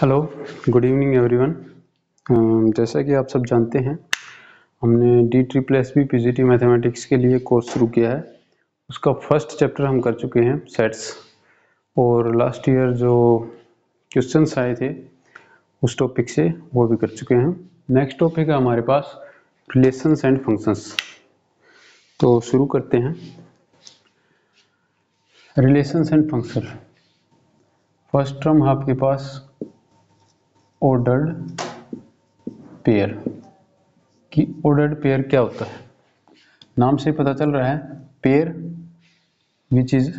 Hello, good evening everyone. जैसा कि आप सब जानते हैं, हमने DSSS PGT मैथमेटिक्स के लिए कोर्स शुरू किया है। उसका फर्स्ट चैप्टर हम कर चुके हैं, सेट्स, और लास्ट ईयर जो क्वेश्चंस आए थे उस टॉपिक से वो भी कर चुके हैं। नेक्स्ट टॉपिक है हमारे पास रिलेशंस एंड फंक्शंस। तो शुरू करते हैं। Relations and function. First term आपके पास ऑर्डर्ड पेयर कि ऑर्डर्ड पेयर क्या होता है। नाम से पता चल रहा है, pair which is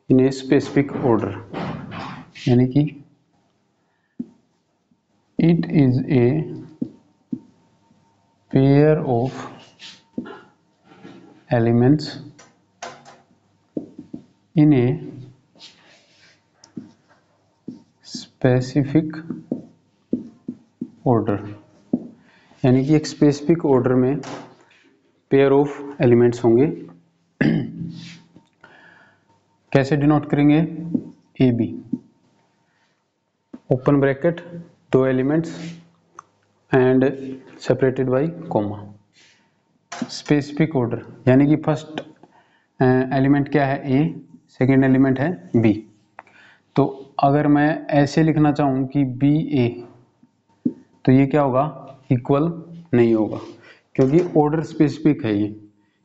in a specific order, यानी कि it is a pair of elements in a specific order, यानी कि एक स्पेसिफिक ऑर्डर में पेयर ऑफ एलिमेंट्स होंगे। कैसे डिनोट करेंगे? ए बी, ओपन ब्रैकेट, दो elements and separated by comma. Specific order यानी कि फर्स्ट एलिमेंट क्या है? ए, सेकेंड एलिमेंट है बी। तो अगर मैं ऐसे लिखना चाहूँ कि बी ए, तो ये क्या होगा? इक्वल नहीं होगा, क्योंकि ऑर्डर स्पेसिफिक है ये,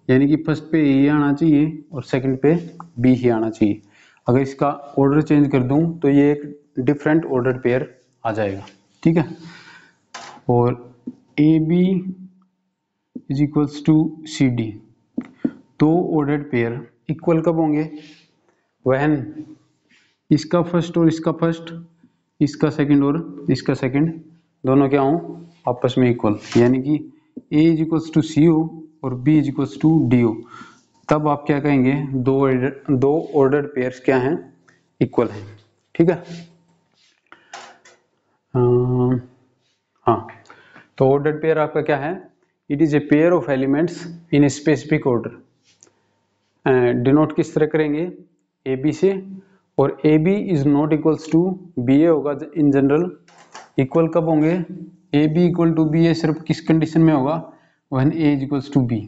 यानी कि फर्स्ट पे ए आना चाहिए और सेकंड पे बी ही आना चाहिए। अगर इसका ऑर्डर चेंज कर दूं तो ये एक डिफरेंट ऑर्डर पेयर आ जाएगा, ठीक है। और A B is equals to C D, दो ऑर्डर्ड पेयर इक्वल कब होंगे? व्हेन इसका फर्स्ट और इसका फर्स्ट, इसका सेकंड और इसका सेकंड, दोनों क्या हों? आपस में इक्वल, यानी कि A is equals to C हो और B is equals to D हो। तब आप क्या कहेंगे? दो ऑर्डर्ड पेयर्स क्या हैं? इक्वल हैं, ठीक है। हाँ, तो ऑर्डर्ड पेयर आपका क्या है? It is a pair of elements in a specific order. Denote किस तरह करेंगे? ए बी से, और A B is not equals to B A होगा इन जनरल। इक्वल कब होंगे? A B equal to B A सिर्फ किस कंडीशन में होगा? When A is equals to B,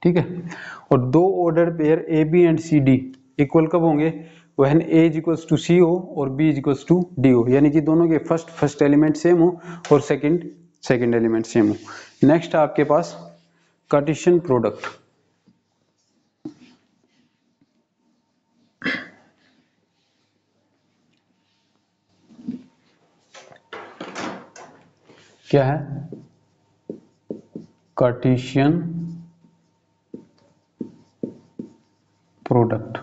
ठीक है। और दो order pair A B and C D equal कब होंगे? When A is equals to C हो और B is equals to D हो, यानी कि दोनों के फर्स्ट एलिमेंट सेम हो और सेकंड एलिमेंट सेम हो। नेक्स्ट आपके पास कार्टेशियन प्रोडक्ट। क्या है? Cartesian product.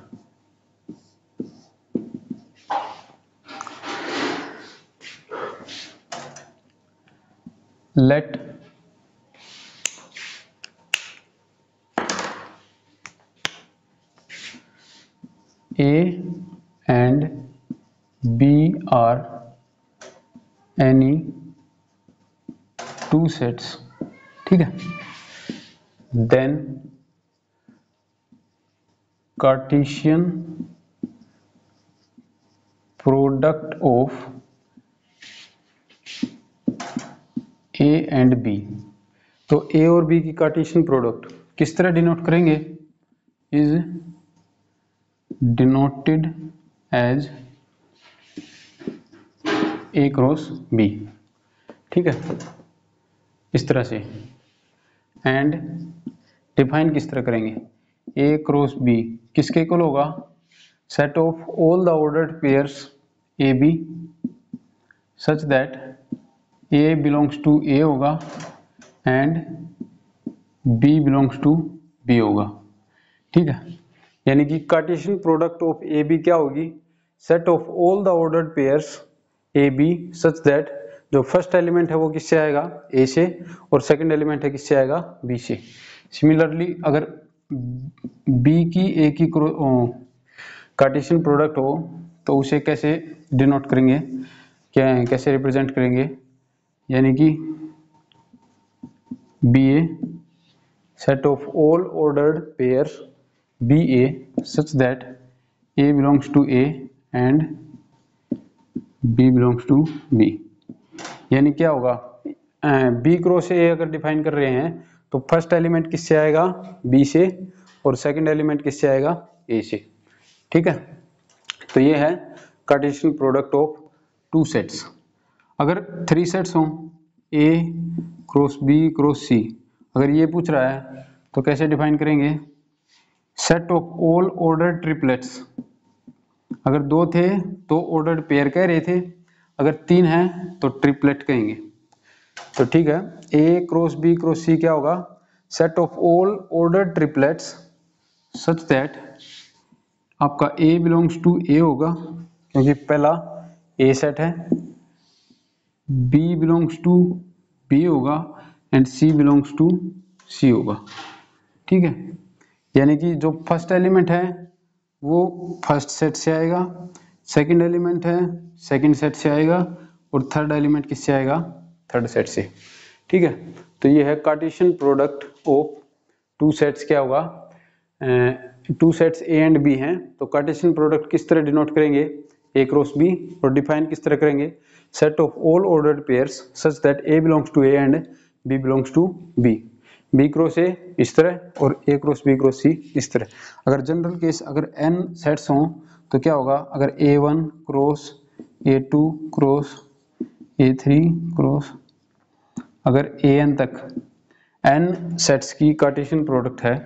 Let A and B are any two sets, ठीक है। Then Cartesian product of A and B, तो A और B की कार्टेशियन प्रोडक्ट किस तरह डिनोट करेंगे? Is denoted as A cross B, ठीक है, इस तरह से। एंड डिफाइन किस तरह करेंगे? A क्रॉस B किसके इक्वल होगा? Set of all the ordered pairs A B such that A belongs to A होगा and B belongs to B होगा, ठीक है। यानी कि Cartesian product of A B क्या होगी? Set of all the ordered pairs A B such that जो first element है वो किससे आएगा? ए से, और सेकंड एलिमेंट है किससे आएगा? बी से। सिमिलरली अगर बी की ए की कार्टेशियन प्रोडक्ट हो तो उसे कैसे डिनोट करेंगे? क्या कैसे रिप्रेजेंट करेंगे? यानी कि B A set of all ordered pairs BA such that A belongs to A and B belongs to B, यानी क्या होगा, बी क्रॉस ए अगर डिफाइन कर रहे हैं तो फर्स्ट एलिमेंट किससे आएगा, बी से, और सेकंड एलिमेंट किससे आएगा, ए से। ठीक है, तो ये है Cartesian product of two sets. अगर थ्री सेट्स हों, ए क्रॉस बी क्रॉस सी, अगर ये पूछ रहा है तो कैसे डिफाइन करेंगे, set of all ordered triplets. अगर दो थे तो ऑर्डर्ड पेयर कह रहे थे, अगर तीन हैं तो ट्रिपलेट कहेंगे। तो ठीक है, ए क्रॉस बी क्रॉस सी क्या होगा, set of all ordered triplets such that, आपका ए बिलोंग्स टू ए होगा क्योंकि पहला ए सेट है, बी बिलोंग्स टू बी होगा एंड सी बिलोंग्स टू सी होगा। ठीक है, यानी कि जो फर्स्ट एलिमेंट है वो फर्स्ट सेट से आएगा, सेकंड एलिमेंट है सेकंड सेट से आएगा, और थर्ड एलिमेंट किससे आएगा, थर्ड सेट से। ठीक है, तो ये है Cartesian product of two sets, क्या होगा, two sets A and B हैं, तो कार्टेशियन प्रोडक्ट किस तरह डिनोट करेंगे, ए क्रॉस बी, और डिफाइन किस तरह करेंगे, set of all ordered pairs such that A belongs to A and B belongs to B, B cross A इस तरह और A cross B cross C इस तरह। अगर जनरल केस अगर n सेट्स हों तो क्या होगा, अगर a1 cross a2 cross a3 cross, अगर an तक n सेट्स की कार्टेशियन प्रोडक्ट है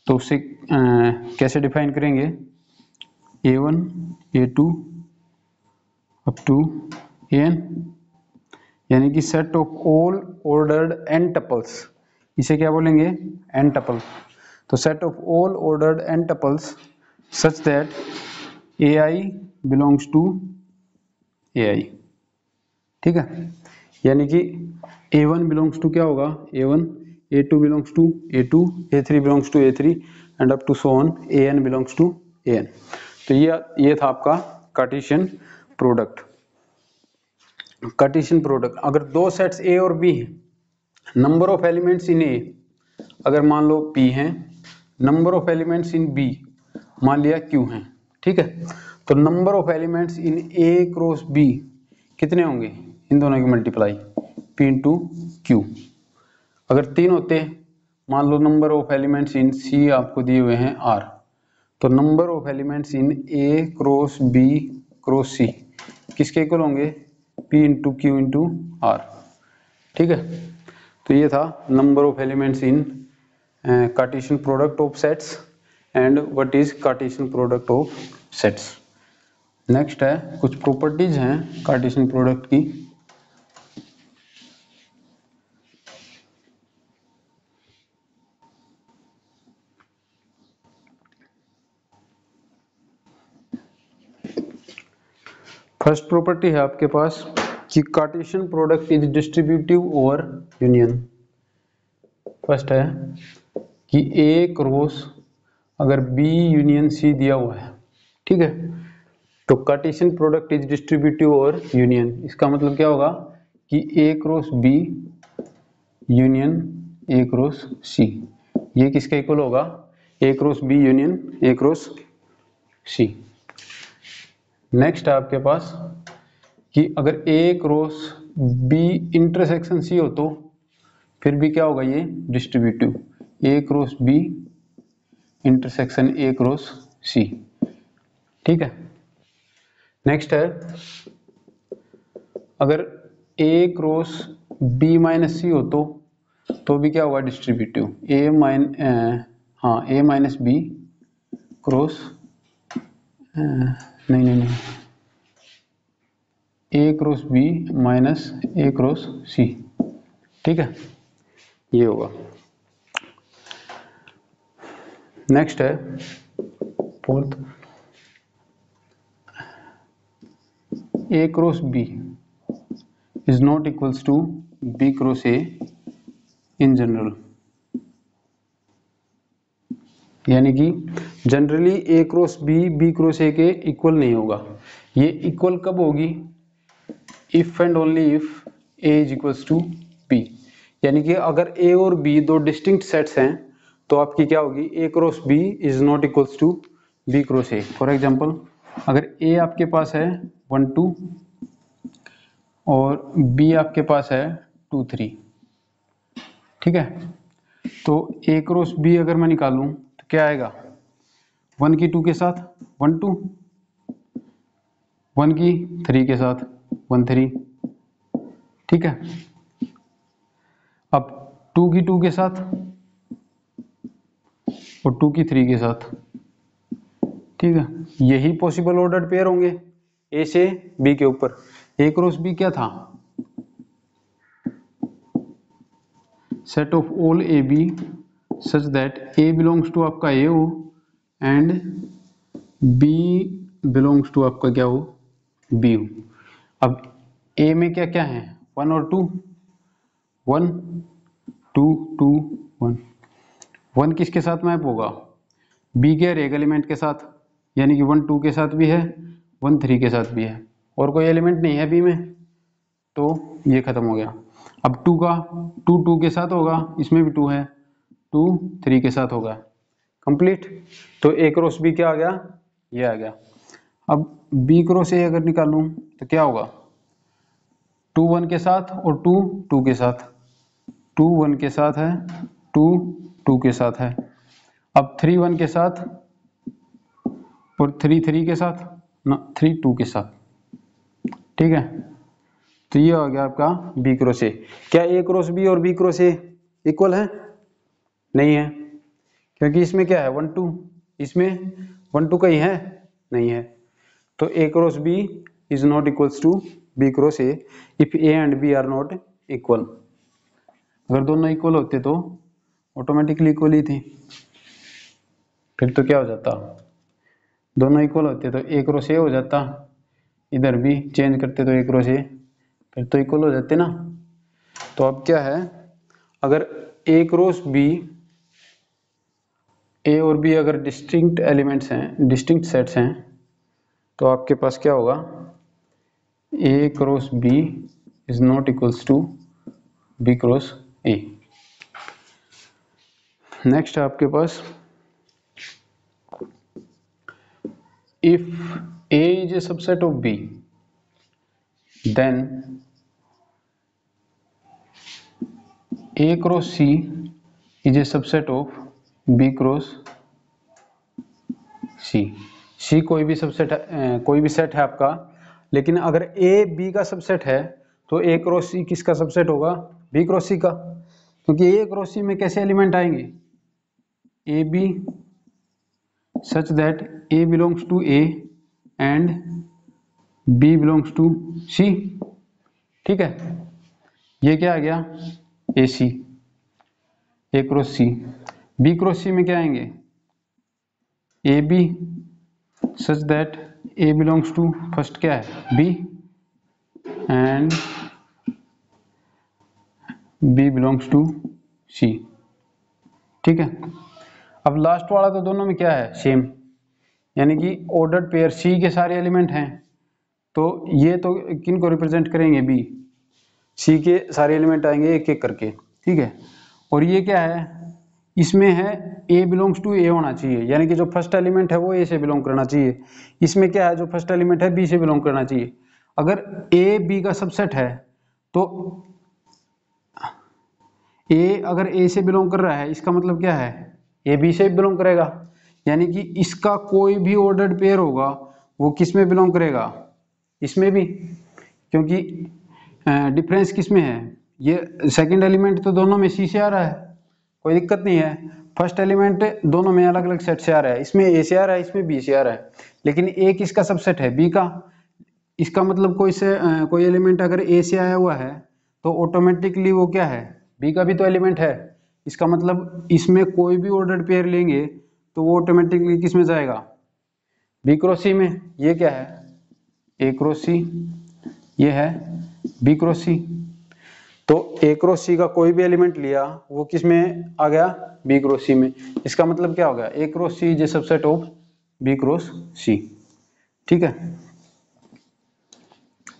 तो उसे कैसे डिफाइन करेंगे, a1 a2 up to an, यानी कि set of all ordered n tuples, इसे क्या बोलेंगे, n टपल। तो set of all ordered n tuples such that ai belongs to ai। ठीक है, यानी कि a1 बिलोंग्स टू क्या होगा, a1, a2 belongs to a2, a3 belongs to a3 and up to so on an belongs to an। तो ये था आपका कार्टेशियन प्रोडक्ट। कार्टेशियन प्रोडक्ट, अगर दो सेट्स ए और बी हैं, नंबर ऑफ एलिमेंट्स इन ए, अगर मान लो p हैं, number of elements in b मान लिया q हैं। ठीक है, तो number of elements in a cross b कितने होंगे, इन दोनों की मल्टीप्लाई p इंटू q। अगर तीन होते, मान लो number of elements in c आपको दिए हुए हैं r, तो number of elements in a cross b cross c किसके इक्वल होंगे, p into q into r। ठीक है, तो ये था number of elements in Cartesian product of sets and what is Cartesian product of sets. Next है कुछ properties हैं कार्टेशियन प्रोडक्ट की। फर्स्ट प्रॉपर्टी है आपके पास कि Cartesian product is distributive over union. First है कि ए क्रॉस अगर बी यूनियन सी दिया हुआ है, ठीक है, तो Cartesian product is distributive over union. इसका मतलब क्या होगा कि A cross B union A cross C, ये किसका इक्वल होगा, A cross B union A cross C. Next है आपके पास कि अगर A cross B intersection C हो तो फिर भी क्या होगा, ये distributive, A cross B intersection A cross C. ठीक है, नेक्स्ट है अगर A cross B minus C हो तो भी क्या होगा, distributive, A minus B cross नहीं A cross B minus A cross C. ठीक है, ये होगा। नेक्स्ट है fourth, A cross B is not equals to B cross A in general, यानी कि generally A cross B cross A के equal नहीं होगा। ये इक्वल कब होगी, if and only if A is equals to B, यानी कि अगर ए और बी दो डिस्टिंक्ट सेट्स हैं तो आपकी क्या होगी, A cross B is not equals to B cross A. For example अगर ए आपके पास है 1 2 और बी आपके पास है 2 3, ठीक है। तो ए क्रॉस बी अगर मैं निकालूं तो क्या आएगा, 1 की 2 के साथ 1 2, 1 की 3 के साथ 1 3, ठीक है। अब 2 की 2 के साथ और 2 की 3 के साथ, ठीक है। यही पॉसिबल ऑर्डर्ड पेयर होंगे ए से बी के ऊपर। ए क्रॉस बी क्या था, set of all A B such that A belongs to आपका ए हो एंड बी बिलोंग्स टू आपका क्या हो, बी हो। अब ए में क्या क्या है, 1 और 2, 1 2 2 1, 1 किसके साथ मैप होगा, बी के हर एक एलिमेंट के साथ, यानी कि 1 2 के साथ भी है, 1 3 के साथ भी है, और कोई एलिमेंट नहीं है बी में, तो ये खत्म हो गया। अब 2 का 2 2 के साथ होगा, इसमें भी 2 है, 2 3 के साथ होगा, कंप्लीट। तो ए क्रॉस बी क्या आ गया, ये आ गया। अब बी क्रॉस ए अगर निकालूं तो क्या होगा, 2 1 के साथ और 2 2 के साथ, 2 1 के साथ है, 2 2 के साथ है। अब 3 1 के साथ और 3 3 के साथ ना, 3 2 के साथ, ठीक है। तो ये हो गया आपका बी क्रॉस ए। क्या ए क्रॉस बी और बी क्रॉस ए इक्वल है, नहीं है, क्योंकि इसमें क्या है 1 2, इसमें 1 2 का ही है, नहीं है। तो A cross B is not equals to B cross A if A and B are not equal. अगर दोनों इक्वल होते तो ऑटोमेटिकली इक्वल ही थी, फिर तो क्या हो जाता, दोनों इक्वल होते तो ए क्रॉस ए हो जाता, इधर भी चेंज करते तो ए क्रॉस ए, फिर तो इक्वल हो जाते ना। तो अब क्या है, अगर ए क्रॉस बी, ए और बी अगर डिस्टिंक्ट एलिमेंट्स हैं, डिस्टिंक्ट सेट्स हैं, तो आपके पास क्या होगा, A cross B is not equals to B cross A. Next है आपके पास, if A is a subset of B then A cross C is a subset of B cross C. C कोई भी सबसेट है, कोई भी set है आपका, लेकिन अगर ए बी का सबसेट है तो ए क्रॉस सी किसका सबसेट होगा, बी क्रॉस सी का, क्योंकि ए क्रॉस सी में कैसे एलिमेंट आएंगे, A B such that A belongs to A and B belongs to C, ठीक है। ये क्या आ गया, A C, A cross C. B cross C में क्या आएंगे, A B such that A belongs to first क्या है, B and B belongs to C, ठीक है। अब लास्ट वाला तो दोनों में क्या है, सेम, यानी कि ऑर्डर्ड पेयर सी के सारे एलिमेंट हैं, तो ये तो किन को रिप्रेजेंट करेंगे, बी, सी के सारे एलिमेंट आएंगे एक एक करके, ठीक है। और ये क्या है, इसमें है ए बिलोंग्स टू ए होना चाहिए, यानी कि जो फर्स्ट एलिमेंट है वो ए से बिलोंग करना चाहिए। इसमें क्या है, जो फर्स्ट एलिमेंट है बी से बिलोंग करना चाहिए। अगर ए बी का सबसेट है तो ए अगर ए से बिलोंग कर रहा है, इसका मतलब क्या है, ए बी से बिलोंग करेगा, यानी कि इसका कोई भी ऑर्डर्ड पेयर होगा वो किस में बिलोंग करेगा, इसमें भी, क्योंकि डिफरेंस किस में है, ये सेकंड एलिमेंट तो दोनों में सी से आ रहा है, कोई दिक्कत नहीं है। फर्स्ट एलिमेंट दोनों में अलग अलग सेट से आ रहा है, इसमें ए से आ रहा है, इसमें बी से आ रहा है, लेकिन ए किसका सबसेट है, बी का। इसका मतलब कोई एलिमेंट अगर ए से आया हुआ है तो ऑटोमेटिकली वो क्या है, बी का भी तो एलिमेंट है। इसका मतलब इसमें कोई भी ऑर्डर्ड पेयर लेंगे तो वो ऑटोमेटिकली किस में जाएगा, बी क्रॉस सी में। ये क्या है, ए क्रॉस सी, ये है बी क्रॉस सी। तो ए क्रॉस सी का कोई भी एलिमेंट लिया वो किस में आ गया, बी क्रॉस सी में। इसका मतलब क्या हो गया, A cross C is a subset of B cross C, ठीक है।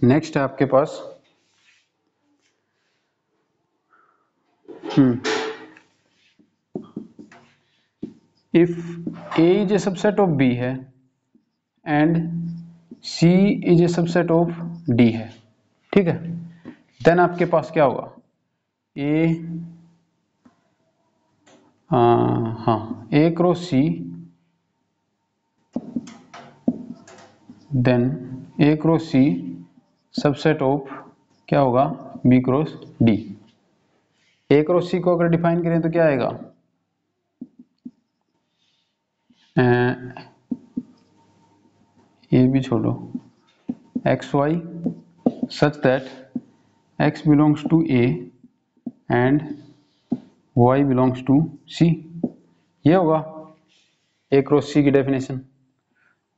नेक्स्ट है आपके पास if A is a subset of B है and C is a subset of D है, ठीक है। देन आपके पास क्या होगा, ए, हाँ, A cross C, then A cross C subset of क्या होगा, B cross D. A cross C को अगर डिफाइन करें तो क्या आएगा, ये भी छोड़ो, X Y such that X belongs to A and Y belongs to C, ये होगा ए क्रॉस सी की डेफिनेशन।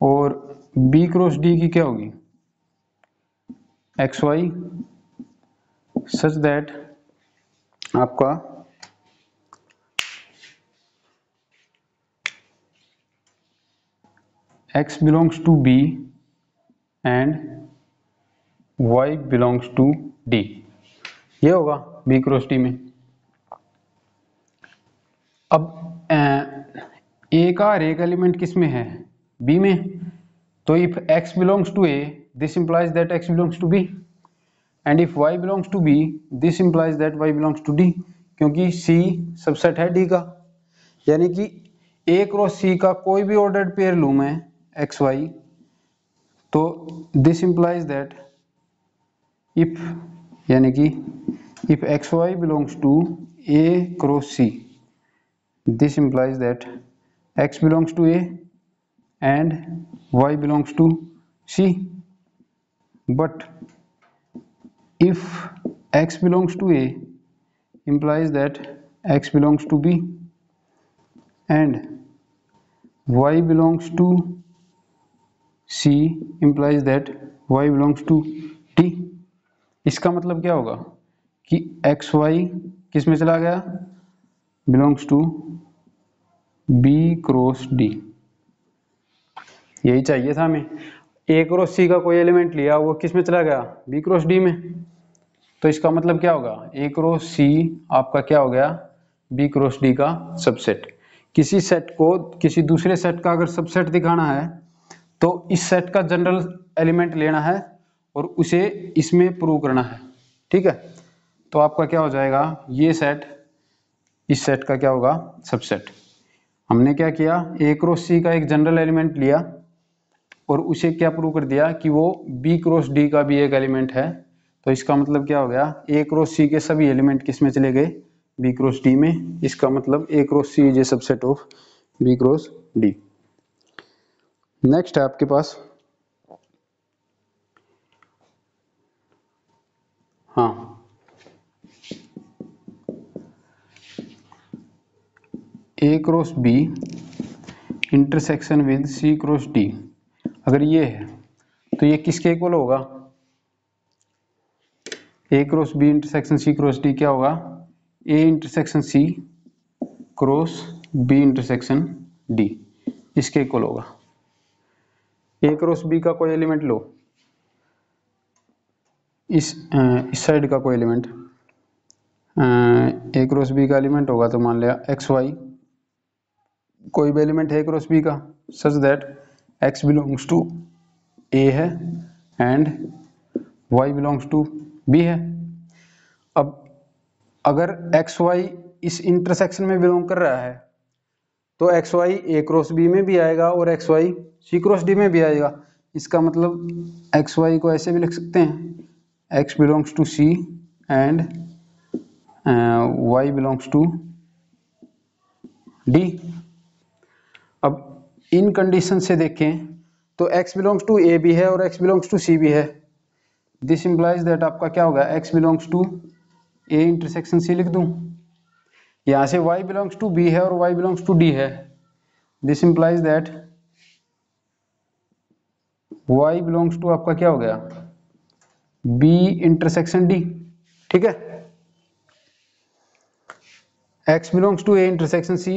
और बी क्रॉस डी की क्या होगी, एक्स वाई सच दैट आपका x belongs to b and y belongs to d, ये होगा b क्रॉस d में। अब a का हर एक एलिमेंट किस में है, b में, तो if x belongs to a this implies that x belongs to b and if y belongs to b this implies that y belongs to d, क्योंकि c सबसेट है d का, यानी कि a क्रॉस c का कोई भी ordered pair लूं मैं एक्स वाई, तो दिस इंप्लाइज दैट इफ, यानी कि if X Y belongs to A cross C, this implies that X belongs to A and Y belongs to C, but if X belongs to A implies that x belongs to b and y belongs to c implies that y belongs to d। इसका मतलब क्या होगा कि X Y किस में चला गया, belongs to B cross D, यही चाहिए था हमें। ए क्रॉस सी का कोई एलिमेंट लिया, वो किस में चला गया, बी क्रॉस डी में, तो इसका मतलब क्या होगा, ए क्रॉस सी आपका क्या हो गया, बी क्रॉस डी का सबसेट। किसी सेट को किसी दूसरे सेट का अगर सबसेट दिखाना है तो इस सेट का जनरल एलिमेंट लेना है और उसे इसमें प्रूव करना है, ठीक है। तो आपका क्या हो जाएगा, ये सेट इस सेट का क्या होगा, सबसेट। हमने क्या किया, ए क्रॉस सी का एक जनरल एलिमेंट लिया और उसे क्या प्रूव कर दिया कि वो बी क्रॉस डी का भी एक एलिमेंट है। तो इसका मतलब क्या हो गया, ए क्रॉस सी के सभी एलिमेंट किस में चले गए, बी क्रॉस डी में। इसका मतलब A cross C is a subset of B cross D. Next है आपके पास, हाँ, A cross B intersection with C cross D, अगर ये है तो ये किसके इक्वल होगा, A cross B intersection C cross D क्या होगा, A intersection C cross B intersection D, इसके इक्वल होगा। ए क्रॉस बी का कोई एलिमेंट लो, इस साइड का कोई एलिमेंट, ए क्रॉस बी का एलिमेंट होगा तो मान लिया एक्स वाई, कोई भी एलिमेंट है ए क्रॉस बी का such that X belongs to A है and Y belongs to B है। अब अगर एक्स वाई इस इंटरसेक्शन में बिलोंग कर रहा है तो X Y A cross B में भी आएगा और X Y C cross D में भी आएगा। इसका मतलब एक्स वाई को ऐसे भी लिख सकते हैं, X belongs to C and Y belongs to D. अब इन कंडीशन से देखें तो x बिलोंग्स टू ए भी है और x बिलोंग्स टू सी भी है। दिस इंप्लाइज दैट आपका क्या होगा, x belongs to A intersection C लिख दूं, यहां से y बिलोंग्स टू b है और y बिलोंग्स टू d है। This implies that y belongs to आपका क्या हो गया, b इंटरसेक्शन d, ठीक है। x belongs to a intersection c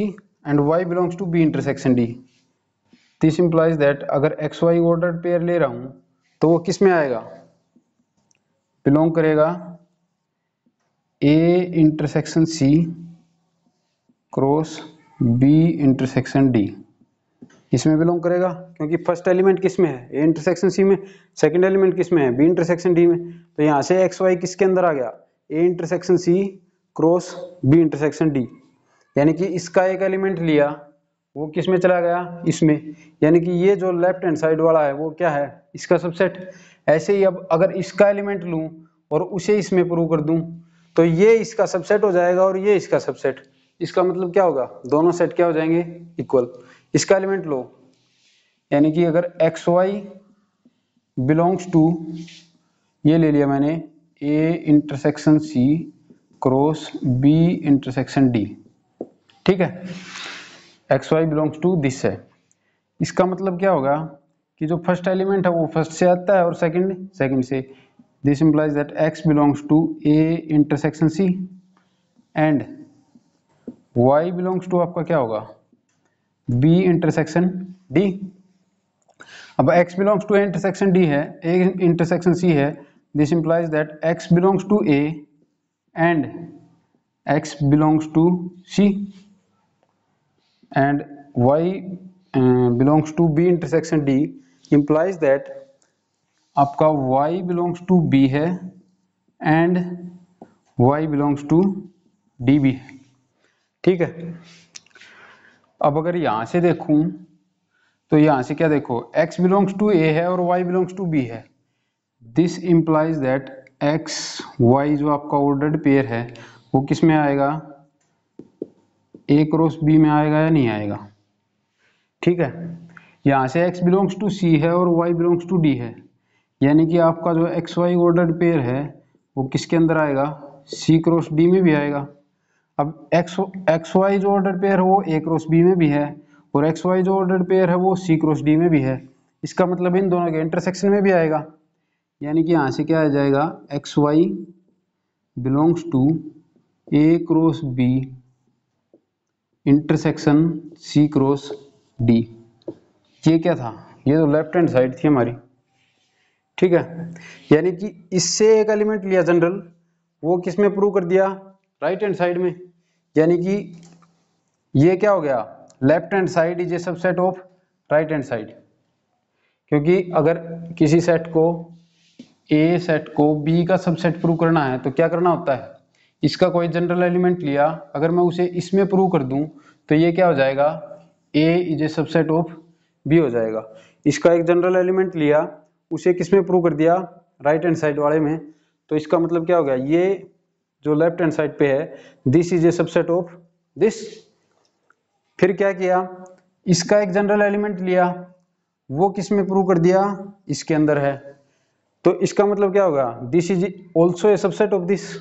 and y belongs to b intersection d। This implies that अगर एक्स वाई ऑर्डर्ड पेयर ले रहा हूं तो वो किस में आएगा, बिलोंग करेगा A intersection C cross B intersection D. इसमें बिलोंग करेगा, क्योंकि फर्स्ट एलिमेंट किस में है, ए इंटरसेक्शन सी में, सेकंड एलिमेंट किस में है, बी इंटरसेक्शन डी में। तो यहाँ से एक्स वाई किसके अंदर आ गया, A intersection C cross B intersection D, यानी कि इसका एक एलिमेंट लिया वो किस में चला गया, इसमें, यानी कि ये जो लेफ्ट हैंड साइड वाला है वो क्या है, इसका सबसेट। ऐसे ही अब अगर इसका एलिमेंट लूं और उसे इसमें प्रूव कर दूं तो ये इसका सबसेट हो जाएगा और ये इसका सबसेट। इसका मतलब क्या होगा, दोनों सेट क्या हो जाएंगे, इक्वल। इसका एलिमेंट लो, यानी कि अगर एक्स वाई बिलोंग्स टू, ये ले लिया मैंने, A intersection C cross B intersection D, ठीक है, X Y belongs to this है। इसका मतलब क्या होगा कि जो फर्स्ट एलिमेंट है वो फर्स्ट से आता है और सेकंड सेकंड से। This implies that X belongs to A intersection C and Y belongs to आपका क्या होगा, बी इंटरसेक्शन डी। अब x belongs to A intersection D है, ए इंटरसेक्शन सी है, this implies that x belongs to A and x belongs to C and y belongs to b intersection d implies that आपका y belongs to b है and y belongs to d भी है, ठीक है। अब अगर यहां से देखूं तो यहां से क्या देखो, x belongs to a है और y belongs to b है, this implies that x y जो आपका ऑर्डर्ड पेयर है वो किस में आएगा, ए क्रॉस बी में आएगा या नहीं आएगा, ठीक है। यहाँ से x बिलोंग्स टू c है और y बिलोंग्स टू d है, यानी कि आपका जो एक्स वाई ऑर्डर्ड पेयर है वो किसके अंदर आएगा, c क्रॉस d में भी आएगा। अब एक्स वाई जो ऑर्डर्ड पेयर है वो a क्रॉस b में भी है और एक्स वाई जो ऑर्डर्ड पेयर है वो c क्रॉस d में भी है, इसका मतलब इन दोनों के इंटरसेक्शन में भी आएगा, यानी कि यहाँ से क्या आ जाएगा, X Y belongs to a cross b intersection C cross D. ये क्या था, ये तो लेफ्ट हैंड साइड थी हमारी, ठीक है। यानी कि इससे एक एलिमेंट लिया जनरल, वो किस में प्रूव कर दिया, राइट हैंड साइड में, यानी कि ये क्या हो गया, left hand side is a subset of right hand side. क्योंकि अगर किसी सेट को ए सेट को बी का सबसेट प्रूव करना है तो क्या करना होता है, इसका कोई जनरल एलिमेंट लिया, अगर मैं उसे इसमें प्रूव कर दूं तो ये क्या हो जाएगा, A is a subset of B हो जाएगा। इसका एक जनरल एलिमेंट लिया उसे किसमें प्रूव कर दिया, राइट हैंड साइड वाले में, तो इसका मतलब क्या हो गया, ये जो लेफ्ट हैंड साइड पे है this is a subset of this. फिर क्या किया, इसका एक जनरल एलिमेंट लिया वो किसमें प्रूव कर दिया, इसके अंदर है, तो इसका मतलब क्या होगा, this is also a subset of this,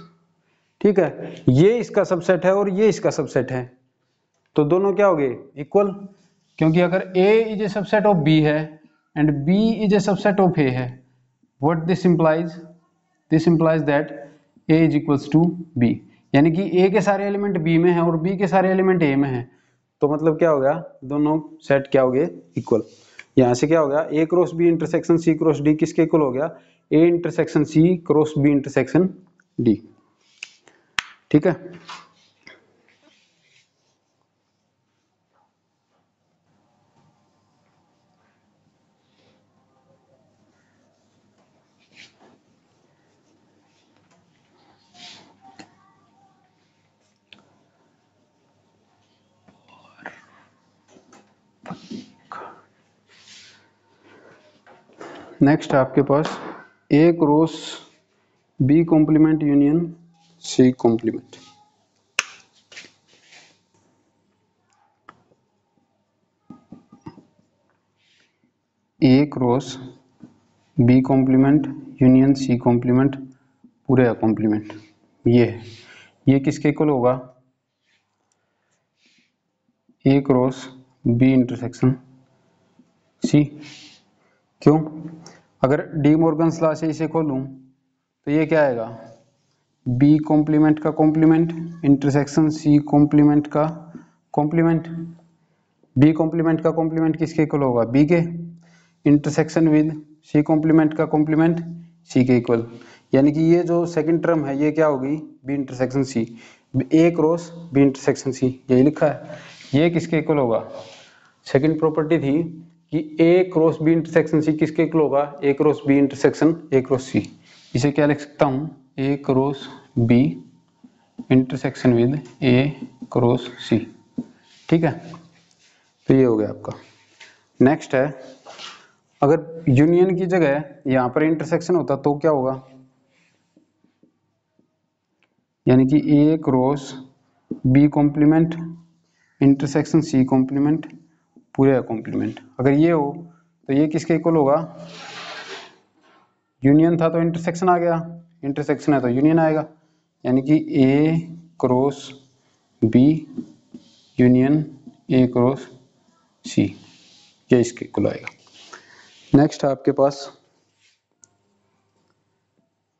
ठीक है। ये इसका सबसेट है और ये इसका सबसेट है, तो दोनों क्या हो गए, इक्वल। क्योंकि अगर A is a subset of B है and B is a subset of A है, what this implies that A is equals to B, यानी कि A के सारे एलिमेंट B में है और B के सारे एलिमेंट A में है, तो मतलब क्या हो गया, दोनों सेट क्या हो गए, इक्वल। यहाँ से क्या हो गया, A cross B intersection C cross D किसके इक्वल हो गया, A intersection C cross B intersection D, ठीक है। नेक्स्ट है आपके पास A cross B complement union C complement. A cross B complement union C complement पूरे कॉम्प्लीमेंट, ये है, ये किसके इक्वल होगा, A cross B intersection C। क्यों, अगर डी मॉर्गन्स लॉ से इसे खोलूं तो ये क्या आएगा, B कॉम्प्लीमेंट का कॉम्प्लीमेंट इंटरसेक्शन C कॉम्प्लीमेंट का कॉम्प्लीमेंट, B कॉम्प्लीमेंट का कॉम्प्लीमेंट किसके इक्वल होगा, B के, इंटरसेक्शन विद C कॉम्प्लीमेंट का कॉम्प्लीमेंट C के इक्वल, यानी कि ये जो सेकंड टर्म है ये क्या होगी, B intersection C, A cross B intersection C, यही लिखा है, ये किसके इक्वल होगा, सेकंड प्रॉपर्टी थी कि A cross B intersection C किसके इक्वल होगा, A cross B intersection A cross C. इसे क्या लिख सकता हूँ, A cross B intersection with A cross C. ठीक है, तो ये हो गया आपका। नेक्स्ट है, अगर यूनियन की जगह यहाँ पर इंटरसेक्शन होता तो क्या होगा, यानी कि A cross B complement intersection C complement पूरे का कॉम्प्लीमेंट। अगर ये हो तो ये किसके इक्वल होगा, यूनियन था तो इंटरसेक्शन आ गया, इंटरसेक्शन है तो यूनियन आएगा, यानी कि A cross B union A cross C, ये इसके इक्वल आएगा। नेक्स्ट है आपके पास,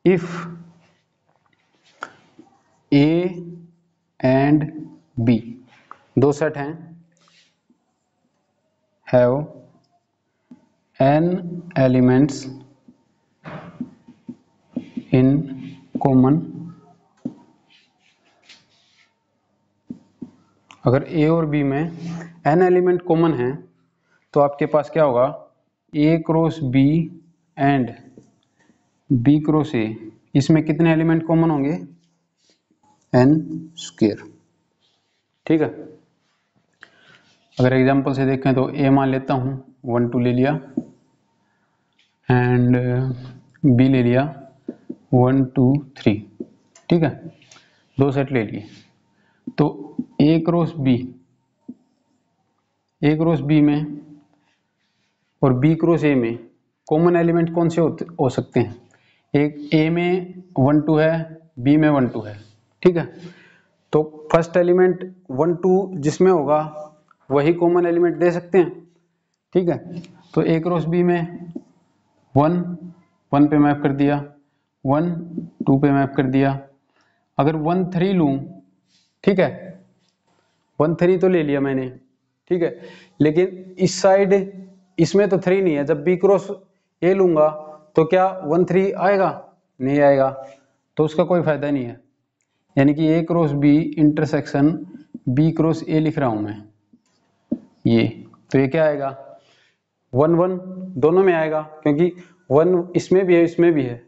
इफ ए एंड बी दो सेट हैं, have n elements in common, अगर ए और बी में n एलिमेंट कॉमन है तो आपके पास क्या होगा, A cross B and B cross A, इसमें कितने एलिमेंट कॉमन होंगे, n स्क्वायर। ठीक है, अगर एग्जांपल से देखें तो ए मान लेता हूँ 1 2 ले लिया एंड बी ले लिया 1 2 3। ठीक है, दो सेट ले लिए, तो ए क्रॉस बी में और बी क्रॉस ए में कॉमन एलिमेंट कौन से हो सकते हैं, एक ए में 1 2 है, बी में 1 2 है। ठीक है, तो फर्स्ट एलिमेंट 1 2 जिसमें होगा वही कॉमन एलिमेंट दे सकते हैं। ठीक है, तो ए क्रॉस बी में 1 1 पे मैप कर दिया, 1 2 पे मैप कर दिया। अगर 1 3 लूं, ठीक है 1 3 तो ले लिया मैंने, ठीक है, लेकिन इस साइड इसमें तो 3 नहीं है, जब बी क्रॉस ए लूंगा तो क्या 1 3 आएगा, नहीं आएगा, तो उसका कोई फायदा नहीं है। यानी कि A cross B intersection B cross A लिख रहा हूं मैं, ये तो ये क्या आएगा 1 1 दोनों में आएगा, क्योंकि 1 इसमें भी है इसमें भी है।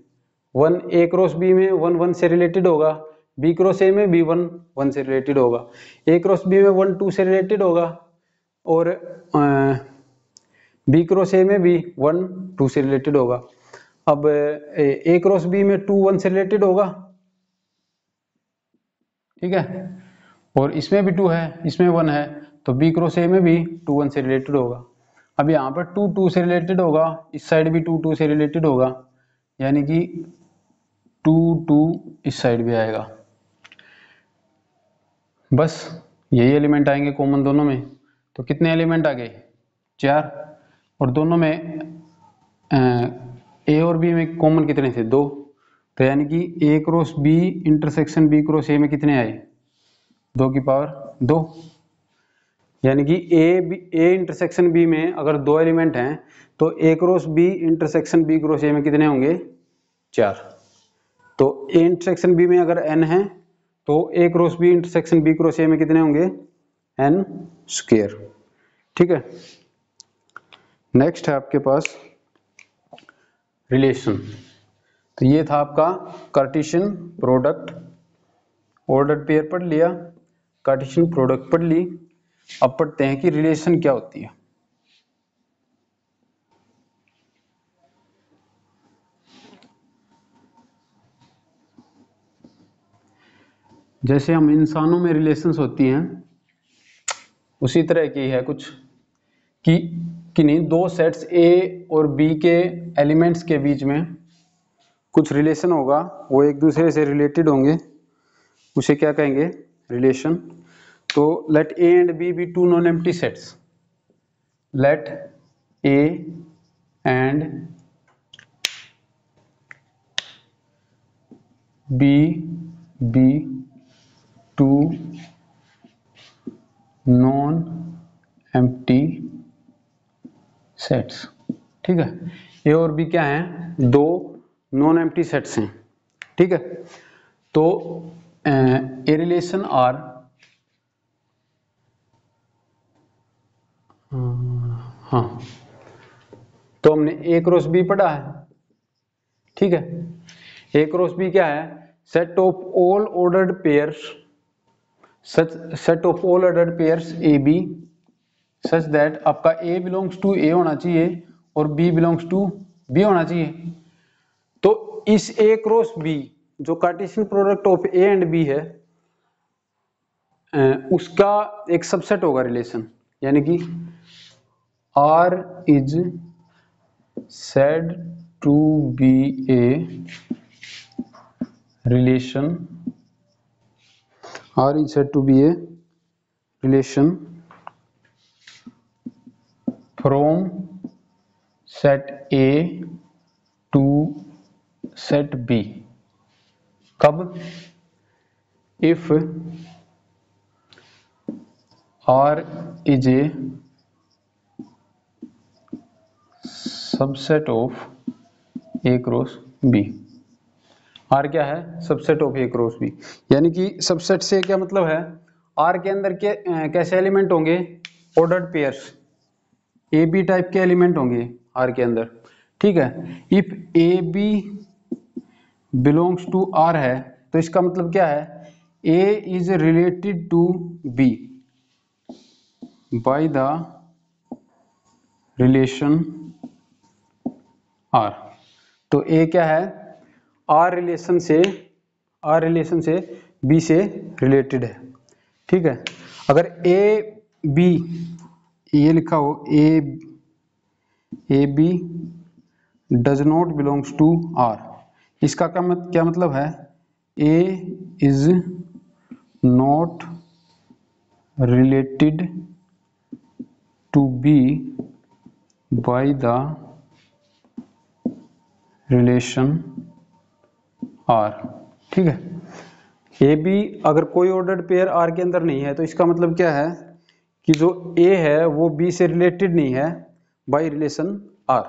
1 ए क्रॉस बी में 1 1 से रिलेटेड होगा, बी क्रॉस ए में भी 1 1 से रिलेटेड होगा, ए क्रॉस बी में 1 2 से रिलेटेड होगा और बी क्रॉस ए में भी 1 2 से रिलेटेड होगा। अब ए क्रॉस बी में 2 1 से रिलेटेड होगा, ठीक है, और इसमें भी 2 है इसमें 1 है, तो बी क्रॉस ए में भी 2 1 से रिलेटेड होगा। अब यहाँ पर 2 2 से रिलेटेड होगा, इस साइड भी 2 2 से रिलेटेड होगा, यानी कि 2 2 इस साइड भी आएगा। बस यही एलिमेंट आएंगे कॉमन दोनों में, तो कितने एलिमेंट आ गए 4, और दोनों में ए और बी में कॉमन कितने थे 2, तो यानी कि A cross B intersection B cross A में कितने आए 2 की पावर 2, यानी कि ए इंटरसेक्शन बी में अगर 2 एलिमेंट हैं तो A cross B intersection B cross A में कितने होंगे 4। तो ए इंटरसेक्शन बी में अगर n है तो A cross B intersection B cross A में कितने होंगे n स्क्वायर। ठीक है, नेक्स्ट है आपके पास रिलेशन। तो ये था आपका कार्टेशियन प्रोडक्ट, ऑर्डर पेयर पढ़ लिया, कार्टेशियन प्रोडक्ट पढ़ ली। अब पढ़ते हैं कि रिलेशन क्या होती है। जैसे हम इंसानों में रिलेशंस होती हैं उसी तरह की है कुछ कि नहीं, दो सेट्स ए और बी के एलिमेंट्स के बीच में कुछ रिलेशन होगा, वो एक दूसरे से रिलेटेड होंगे, उसे क्या कहेंगे रिलेशन। तो let A and B be 2 non empty sets, let A and B be 2 non empty sets. ठीक है, ए और बी क्या हैं 2 नॉन एम्प्टी सेट्स हैं। ठीक है, तो ए रिलेशन आर हाँ, तो हमने ए क्रॉस बी पढ़ा है, ठीक है। ए क्रॉस बी क्या है? Set of all ordered pairs, set of all ordered pairs A B such that आपका ए बिलोंग्स टू ए होना चाहिए और बी बिलोंग्स टू बी होना चाहिए। तो इस ए क्रॉस बी जो Cartesian product of A and B है, उसका एक सबसेट होगा रिलेशन, यानी कि R is said to be a relation, R is said to be a relation from set A to set B. कब? If R is a subset of A cross B. R क्या है? Subset of A cross B, यानी कि subset से क्या मतलब है? Are के अंदर के कैसे एलिमेंट होंगे? Ordered pairs, A B type के एलिमेंट होंगे आर के अंदर, ठीक है। If A B belongs to R है तो इसका मतलब क्या है? A is related to B by the relation R. तो ए क्या है? आर रिलेशन से बी से रिलेटेड है, ठीक है। अगर ए बी ये लिखा हो A B does not belongs to R, इसका क्या मतलब है? A is not related to B by the relation R, ठीक है। ए बी अगर कोई ऑर्डर्ड पेयर आर के अंदर नहीं है तो इसका मतलब क्या है कि जो ए है वो बी से रिलेटेड नहीं है बाय रिलेशन आर।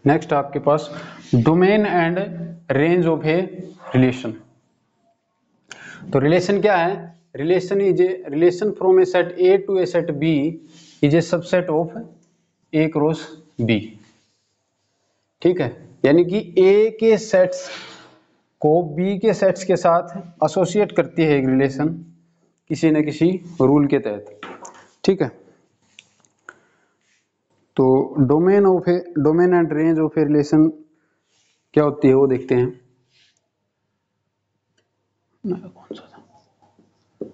नेक्स्ट आपके पास domain and range of a relation. तो रिलेशन क्या है? Relation is a relation from a set A to a set B is a subset of A cross B, ठीक है। यानी कि ए के सेट्स को बी के सेट्स के साथ एसोसिएट करती है एक रिलेशन किसी न किसी रूल के तहत, ठीक है। तो domain and range of a relation क्या होती है वो देखते हैं। कौन सा था?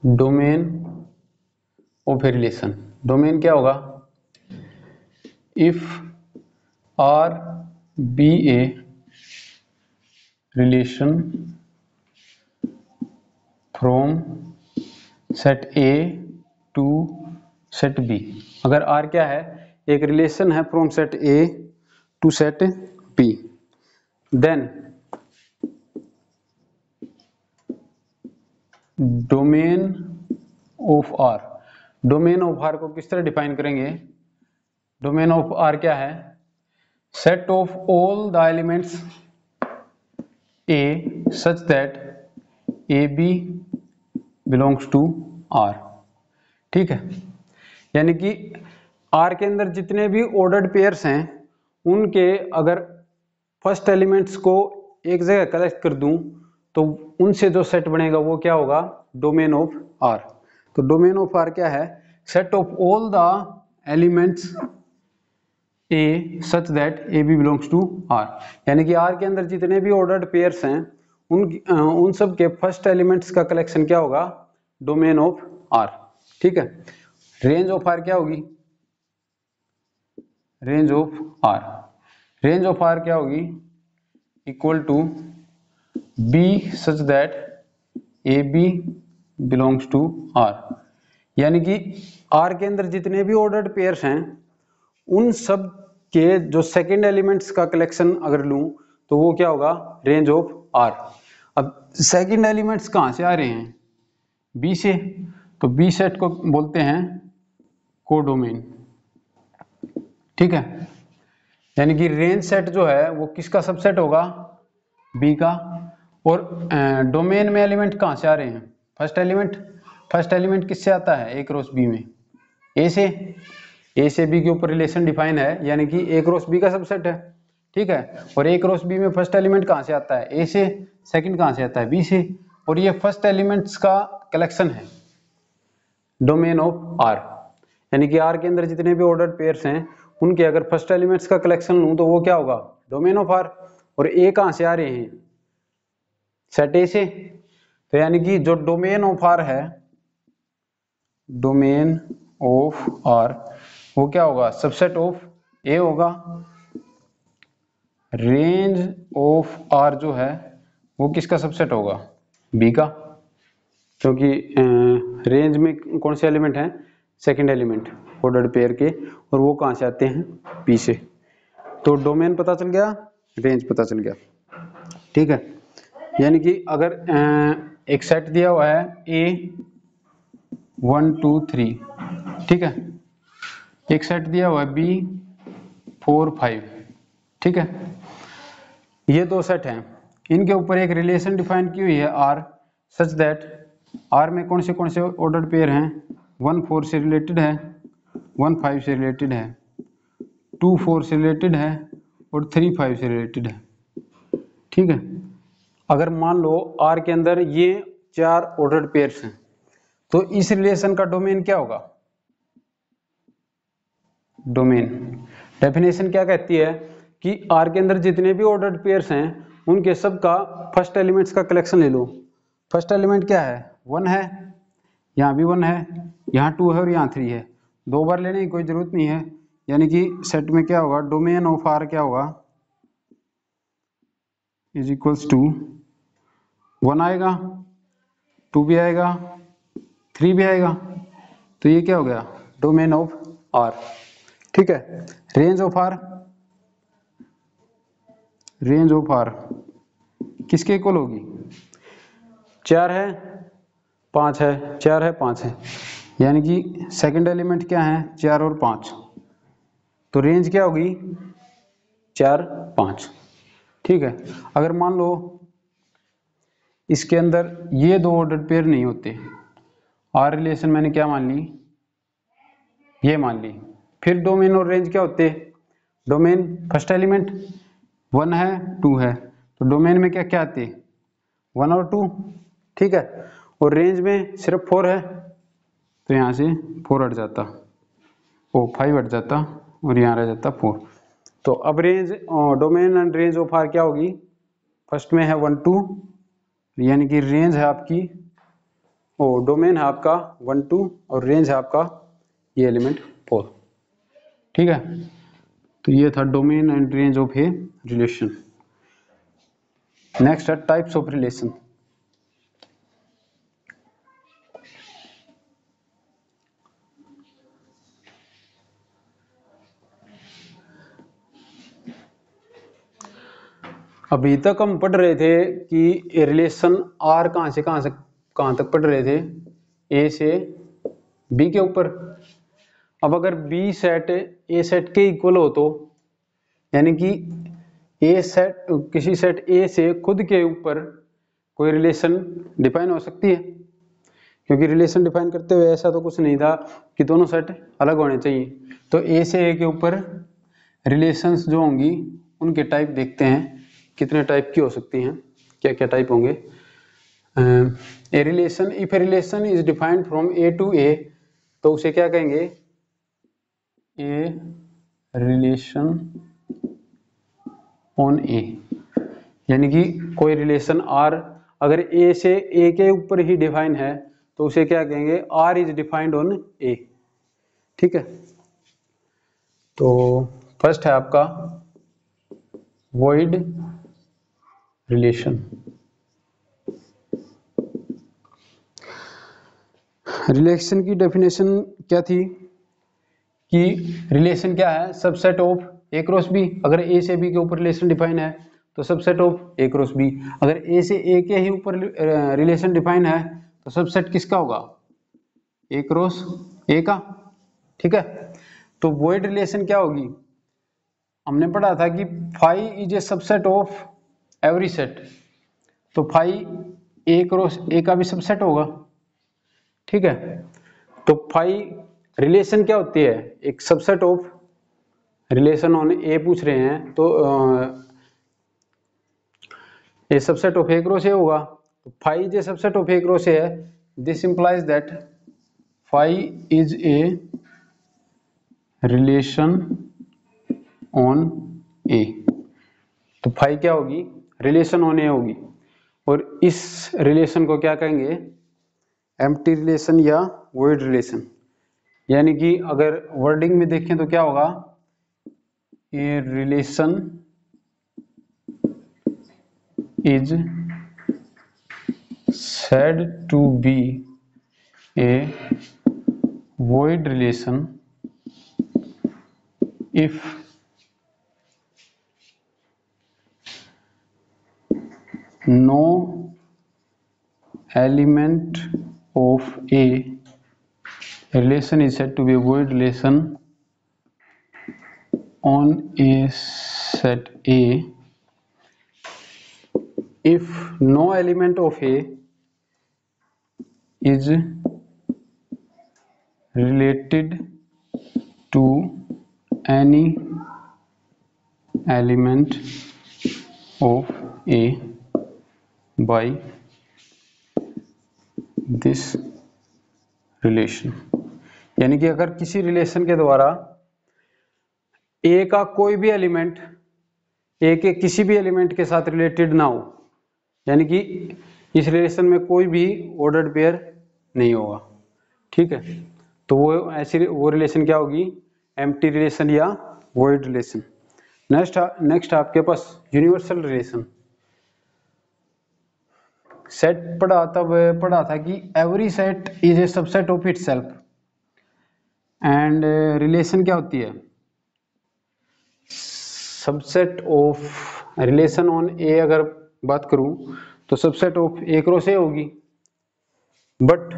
Domain of a relation. Domain क्या होगा? If R be a relation from set A to set B. अगर आर क्या है? एक रिलेशन है from set A to set B, then domain of R. Domain of R को किस तरह डिफाइन करेंगे? डोमेन ऑफ आर क्या है? Set of all the elements A such that A B belongs to R, ठीक है। यानी कि आर के अंदर जितने भी ऑर्डर्ड पेयर्स हैं उनके अगर फर्स्ट एलिमेंट्स को एक जगह कलेक्ट कर दूं तो उनसे जो सेट बनेगा वो क्या होगा? Domain of R. तो डोमेन ऑफ आर क्या है? Set of all the elements A such that A B belongs to R. यानी कि आर के अंदर जितने भी ऑर्डर्ड पेयर्स हैं उन सब के फर्स्ट एलिमेंट्स का कलेक्शन क्या होगा? डोमेन ऑफ आर, ठीक है। रेंज ऑफ आर क्या होगी? रेंज ऑफ आर क्या होगी? Equal to B such that A B belongs to R. यानी कि आर के अंदर जितने भी ऑर्डर्ड पेयर्स हैं उन सब के जो सेकंड एलिमेंट्स का कलेक्शन अगर लूं तो वो क्या होगा? Range of R. अब सेकंड एलिमेंट्स कहां से आ रहे हैं? बी से, तो बी सेट को बोलते हैं कोडोमेन, ठीक है। यानी कि रेंज सेट जो है वो किसका सबसेट होगा, बी का। और डोमेन में एलिमेंट कहाँ से आ रहे हैं, फर्स्ट एलिमेंट किससे आता है, ए क्रॉस बी में, ए से बी के ऊपर रिलेशन डिफाइन है, यानी कि ए क्रॉस बी का सबसेट है, ठीक है। और ए क्रॉस बी में फर्स्ट एलिमेंट कहाँ से आता है, ए से, सेकंड कहाँ से आता है, बी से, और ये फर्स्ट एलिमेंट्स का कलेक्शन है, डोमेन ऑफ आर। यानी कि आर के अंदर जितने भी ऑर्डर्ड पेयर्स हैं उनके अगर फर्स्ट एलिमेंट्स का कलेक्शन लूं तो वो क्या होगा, डोमेन ऑफ आर। और ए कहाँ से आ रहे हैं, सेट ए से, तो यानी कि जो डोमेन ऑफ आर है, डोमेन ऑफ आर वो क्या होगा, सबसेट ऑफ ए होगा। रेंज ऑफ आर जो है वो किसका सबसेट होगा, बी का, क्योंकि रेंज में कौन से एलिमेंट हैं, सेकंड एलिमेंट ऑर्डर्ड पेयर के, और वो कहाँ से आते हैं, बी से। तो डोमेन पता चल गया, रेंज पता चल गया, ठीक है। यानी कि अगर एक सेट दिया हुआ है ए 1 2 3, ठीक है, एक सेट दिया हुआ है बी 4 5, ठीक है, ये दो सेट हैं, इनके ऊपर एक रिलेशन डिफाइन की हुई है आर, सच दैट आर में कौन से ऑर्डर्ड पेयर हैं, 1 4 से रिलेटेड है, 1 5 से रिलेटेड है, 2 4 से रिलेटेड है, और 3 5 से रिलेटेड है, ठीक है। अगर मान लो आर के अंदर ये 4 ऑर्डर्ड पेयर्स हैं तो इस रिलेशन का डोमेन क्या होगा, डोमेन डेफिनेशन क्या कहती है कि आर के अंदर जितने भी ऑर्डर्ड पेयर्स हैं उनके सब का फर्स्ट एलिमेंट्स का कलेक्शन ले लो। फर्स्ट एलिमेंट क्या है, 1 है, यहाँ भी 1 है, यहाँ 2 है और यहाँ 3 है, 2 बार लेने की कोई जरूरत नहीं है। यानी कि सेट में क्या होगा, डोमेन ऑफ आर क्या होगा, इज इक्वल्स टू 1 आएगा, 2 भी आएगा, 3 भी आएगा, तो ये क्या हो गया, डोमेन ऑफ आर, ठीक है। रेंज ऑफ आर किसके इक्वल होगी, 4 है 5 है, 4 है 5 है, यानी कि सेकंड एलिमेंट क्या है, 4 और 5, तो रेंज क्या होगी, 4 5, ठीक है। अगर मान लो इसके अंदर ये दो ऑर्डर्ड पेयर नहीं होते, आर रिलेशन मैंने क्या मान ली, ये मान ली, फिर डोमेन और रेंज क्या होते, डोमेन फर्स्ट एलिमेंट 1 है 2 है, तो डोमेन में क्या क्या आते, 1 और 2, ठीक है। और रेंज में सिर्फ 4 है, तो यहाँ से 4 हट जाता, 5 हट जाता, और यहाँ रह जाता 4। तो अब range domain and range of R क्या होगी, फर्स्ट में है 1 2, यानी कि रेंज है आपकी, डोमेन है आपका 1 2 और रेंज है आपका ये एलिमेंट 4, ठीक है। तो ये था domain and range of a relation. Next है टाइप्स ऑफ रिलेशन। अभी तक हम पढ़ रहे थे कि रिलेशन आर कहाँ तक पढ़ रहे थे, ए से बी के ऊपर। अब अगर बी सेट ए सेट के इक्वल हो तो, यानी कि ए सेट किसी सेट ए से खुद के ऊपर कोई रिलेशन डिफाइन हो सकती है, क्योंकि रिलेशन डिफाइन करते हुए ऐसा तो कुछ नहीं था कि दोनों सेट अलग होने चाहिए। तो ए से ए के ऊपर रिलेशंस जो होंगी उनके टाइप देखते हैं, कितने टाइप की हो सकती हैं, क्या क्या टाइप होंगे। A relation, if a relation is defined from A to A, तो उसे क्या कहेंगे, ए रिलेशन ऑन ए। यानी कि कोई रिलेशन आर अगर ए से ए के ऊपर ही डिफाइन है तो उसे क्या कहेंगे, R is defined on A, ठीक है। तो फर्स्ट है आपका वॉइड रिलेशन। रिलेशन की डेफिनेशन क्या थी कि रिलेशन क्या है, subset of A cross B. अगर ए से बी के ऊपर रिलेशन डिफाइन है तो subset of A cross B. अगर ए से ए के ही ऊपर रिलेशन डिफाइन है तो सबसेट किसका होगा, ए क्रॉस ए का, ठीक है। तो वॉइड रिलेशन क्या होगी, हमने पढ़ा था कि phi is a subset of every set, तो फाई ए क्रॉस ए का भी सबसेट होगा, ठीक है। तो फाई रिलेशन क्या होती है, एक subset of relation on A पूछ रहे हैं, तो a subset of A cross A होगा, तो phi is a subset of A cross A है, this implies that phi is a relation on A. तो फाई क्या होगी, रिलेशन ऑन ए होगी, और इस रिलेशन को क्या कहेंगे, एम्प्टी रिलेशन या वॉइड रिलेशन। यानी कि अगर वर्डिंग में देखें तो क्या होगा, a relation is said to be a void relation if no element of a relation is said to be a void relation on a set A if no element of A is related to any element of A by this relation। यानी कि अगर किसी relation के द्वारा A का कोई भी element A के किसी भी एलिमेंट के साथ रिलेटेड ना हो, यानी कि इस रिलेशन में कोई भी ऑर्डर्ड पेयर नहीं होगा, ठीक है, तो वो ऐसी वो रिलेशन क्या होगी, एम्प्टी रिलेशन या वॉइड रिलेशन। नेक्स्ट आपके पास यूनिवर्सल रिलेशन। सेट पढ़ा था कि every set is a subset of itself, and relation क्या होती है, subset of relation on A अगर बात करूं तो subset of A cross A होगी, but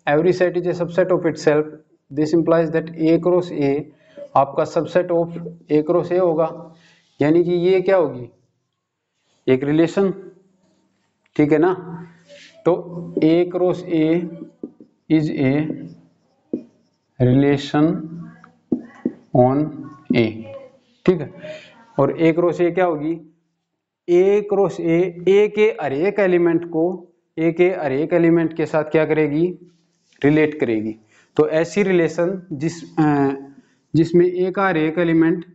every set is a subset of itself, this implies that A cross A आपका subset of A cross A होगा। यानी कि ये क्या होगी, एक रिलेशन, ठीक है ना। तो A cross A is a relation on A, ठीक है, और ए क्रॉस ए क्या होगी, ए क्रॉस ए के हर एक एलिमेंट को ए के हर एक एलिमेंट के साथ क्या करेगी, रिलेट करेगी। तो ऐसी रिलेशन जिसमें ए का हर एक एलिमेंट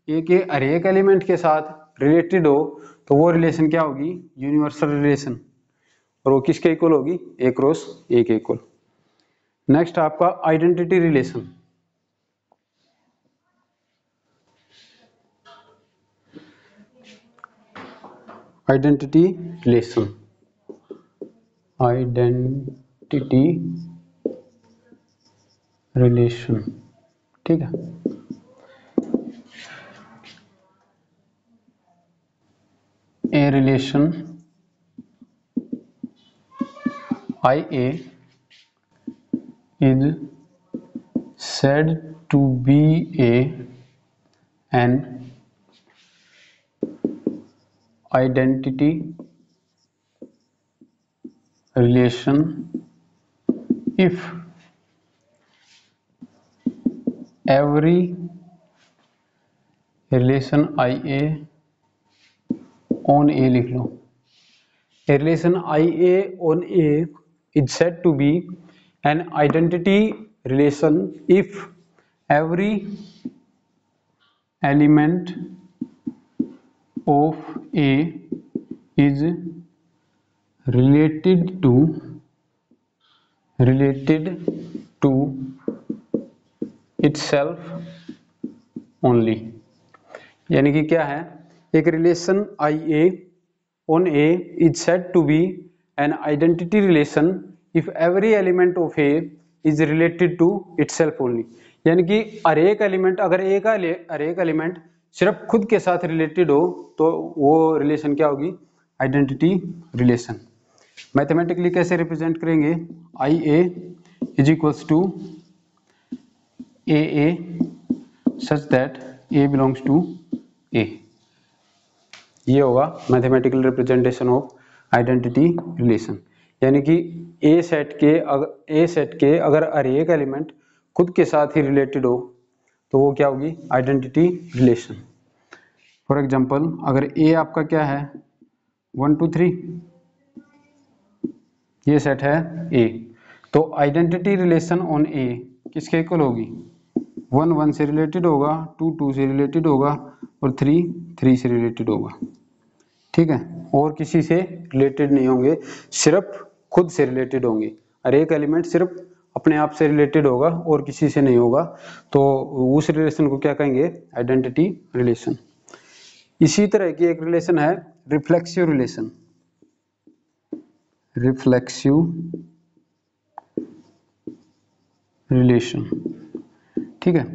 ए के हर एक एलिमेंट के साथ रिलेटेड हो, तो वो रिलेशन क्या होगी, यूनिवर्सल रिलेशन, और वो किसके इक्वल होगी, ए क्रॉस ए के इक्वल। नेक्स्ट आपका identity relation. Identity relation, identity relation, ठीक है। A relation IA is said to be an identity relation if every relation IA on A लिख लो। A relation IA on A is said to be an identity relation if every element of A is related to itself only। यानी कि क्या है, एक relation IA on A is said to be an identity relation if every element of A is related to itself only। यानी कि हर एक element, अगर हर एक एलिमेंट सिर्फ खुद के साथ रिलेटेड हो तो वो रिलेशन क्या होगी, आइडेंटिटी रिलेशन। मैथमेटिकली कैसे रिप्रेजेंट करेंगे, IA is equals to AA such that A belongs to A. ये होगा mathematical representation of identity relation. यानी कि ए सेट के अगर हर एक एलिमेंट खुद के साथ ही रिलेटेड हो तो वो क्या होगी, आइडेंटिटी रिलेशन। फॉर एग्जांपल अगर ए आपका क्या है 1 2 3, ये सेट है ए, तो आइडेंटिटी रिलेशन ऑन ए किसके इक्वल होगी, 1 1 से रिलेटेड होगा, 2 2 से रिलेटेड होगा और 3 3 से रिलेटेड होगा। ठीक है, और किसी से रिलेटेड नहीं होंगे, सिर्फ खुद से रिलेटेड होंगे। हर एक एलिमेंट सिर्फ अपने आप से रिलेटेड होगा और किसी से नहीं होगा, तो उस रिलेशन को क्या कहेंगे, आइडेंटिटी रिलेशन। इसी तरह की एक रिलेशन है रिफ्लेक्सिव रिलेशन। रिफ्लेक्सिव रिलेशन, ठीक है।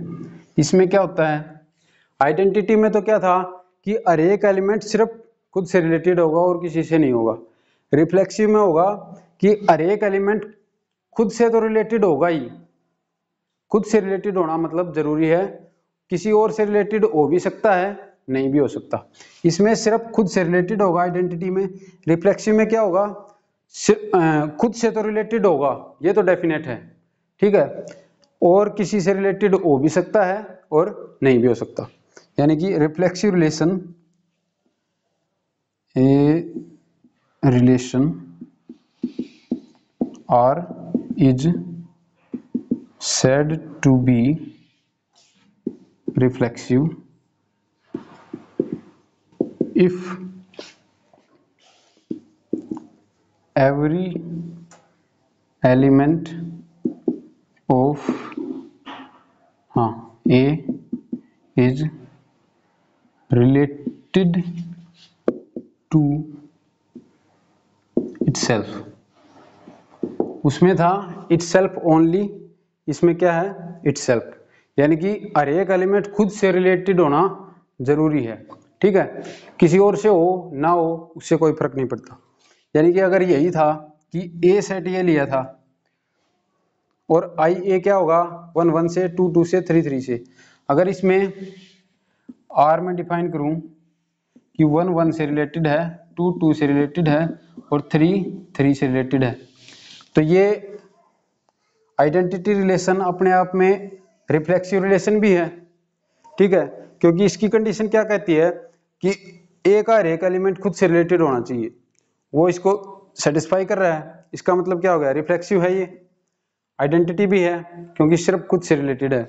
इसमें क्या होता है, आइडेंटिटी में तो क्या था कि हर एक एलिमेंट सिर्फ खुद से रिलेटेड होगा और किसी से नहीं होगा। रिफ्लेक्सिव में होगा कि हर एक एलिमेंट खुद से तो रिलेटेड होगा ही, खुद से रिलेटेड होना मतलब जरूरी है, किसी और से रिलेटेड हो भी सकता है, नहीं भी हो सकता। इसमें सिर्फ खुद से रिलेटेड होगा आइडेंटिटी में। रिफ्लेक्सिव में क्या होगा, खुद से तो रिलेटेड होगा, ये तो डेफिनेट है, ठीक है, और किसी से रिलेटेड हो भी सकता है और नहीं भी हो सकता। यानी कि reflexive relation a relation R is said to be reflexive if every element of A is related to itself। उसमें था itself only, इसमें क्या है itself, यानी कि हर एक एलिमेंट खुद से रिलेटेड होना जरूरी है, ठीक है, किसी और से हो ना हो उससे कोई फर्क नहीं पड़ता। यानी कि अगर यही था कि ए सेट ये लिया था और आई ए क्या होगा 1 1 से 2 2 से 3 3 से, अगर इसमें आर में डिफाइन करूं कि 1 1 से रिलेटेड है, 2 2 से रिलेटेड है और 3 3 से रिलेटेड है, तो ये आइडेंटिटी रिलेशन अपने आप में रिफ्लेक्सिव रिलेशन भी है, ठीक है, क्योंकि इसकी कंडीशन क्या कहती है कि ए का हर एक एलिमेंट खुद से रिलेटेड होना चाहिए, वो इसको सेटिस्फाई कर रहा है, इसका मतलब क्या हो गया, रिफ्लेक्सिव है, ये आइडेंटिटी भी है क्योंकि सिर्फ खुद से रिलेटेड है,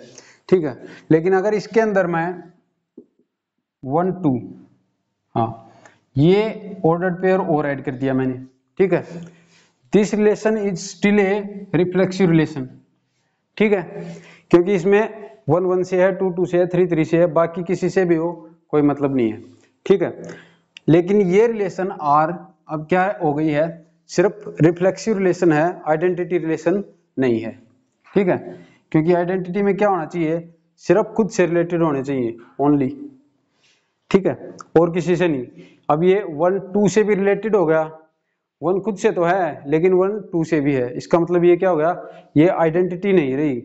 ठीक है। लेकिन अगर इसके अंदर मैं 1 2, हाँ, ये ऑर्डर्ड पेयर और ऐड कर दिया मैंने, ठीक है, this relation is still a reflexive relation, ठीक है, क्योंकि इसमें 1 1 से है, 2 2 से है, 3 3 से है, बाकी किसी से भी हो कोई मतलब नहीं है, ठीक है। लेकिन ये रिलेशन आर अब क्या हो गई है, सिर्फ रिफ्लेक्सिव रिलेशन है, आइडेंटिटी रिलेशन नहीं है, ठीक है, क्योंकि आइडेंटिटी में क्या होना चाहिए, सिर्फ खुद से रिलेटेड होने चाहिए ओनली, ठीक है, और किसी से नहीं। अब ये 1 2 से भी रिलेटेड हो गया, 1 खुद से तो है लेकिन 1 2 से भी है, इसका मतलब ये क्या हो गया, ये आइडेंटिटी नहीं रही,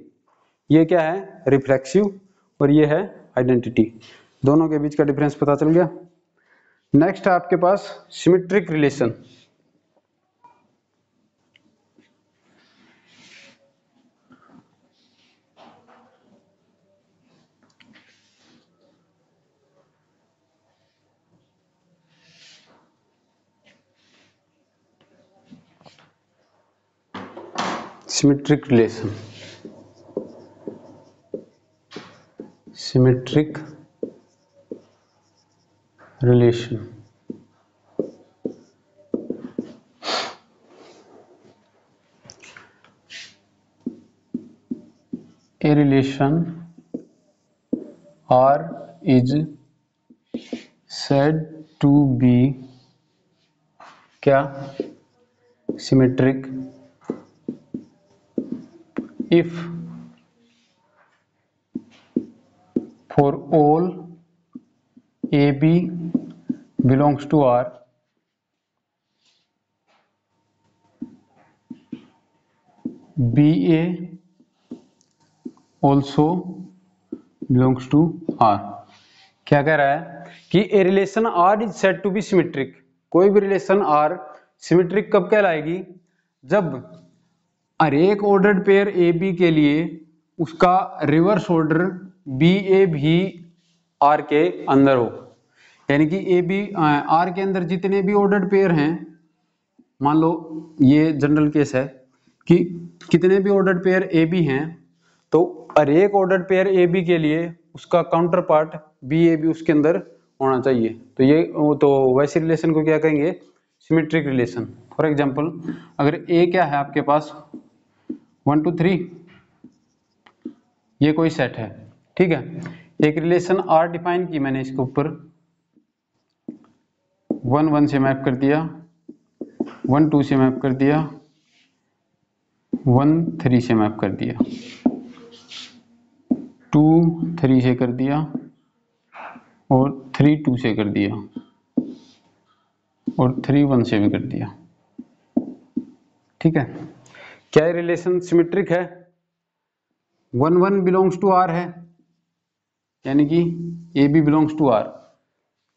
ये क्या है रिफ्लेक्सिव और ये है आइडेंटिटी, दोनों के बीच का डिफरेंस पता चल गया। नेक्स्ट है आपके पास symmetric relation. Symmetric relation, symmetric relation, a relation R is said to be क्या, symmetric if for all AB belongs to R, BA also belongs to R। क्या कह रहा है कि a relation R is said to be symmetric. कोई भी relation are symmetric कब कहलाएगी, जब हर एक ऑर्डर्ड पेयर ए बी के लिए उसका रिवर्स ऑर्डर बी ए भी आर के अंदर हो। यानी कि ए बी आर के अंदर जितने भी ऑर्डर्ड पेयर हैं, मान लो ये जनरल केस है कि कितने भी ऑर्डर्ड पेयर ए बी हैं, तो हर एक ऑर्डर्ड पेयर ए बी के लिए उसका counterpart B A B उसके अंदर होना चाहिए। तो ये तो वैसे रिलेशन को क्या कहेंगे, सिमेट्रिक रिलेशन। फॉर एग्जांपल अगर ए क्या है आपके पास 1 2 3, ये कोई सेट है, ठीक है। एक रिलेशन आर डिफाइन की मैंने इसके ऊपर 1 1 से मैप कर दिया, 1 2 से मैप कर दिया, 1 3 से मैप कर दिया, 2 3 से कर दिया और 3 2 से कर दिया और 3 1 से भी कर दिया, ठीक है। क्या ये रिलेशन सिमेट्रिक है? 1 1 बिलोंग्स टू आर है, यानी कि A B belongs to R.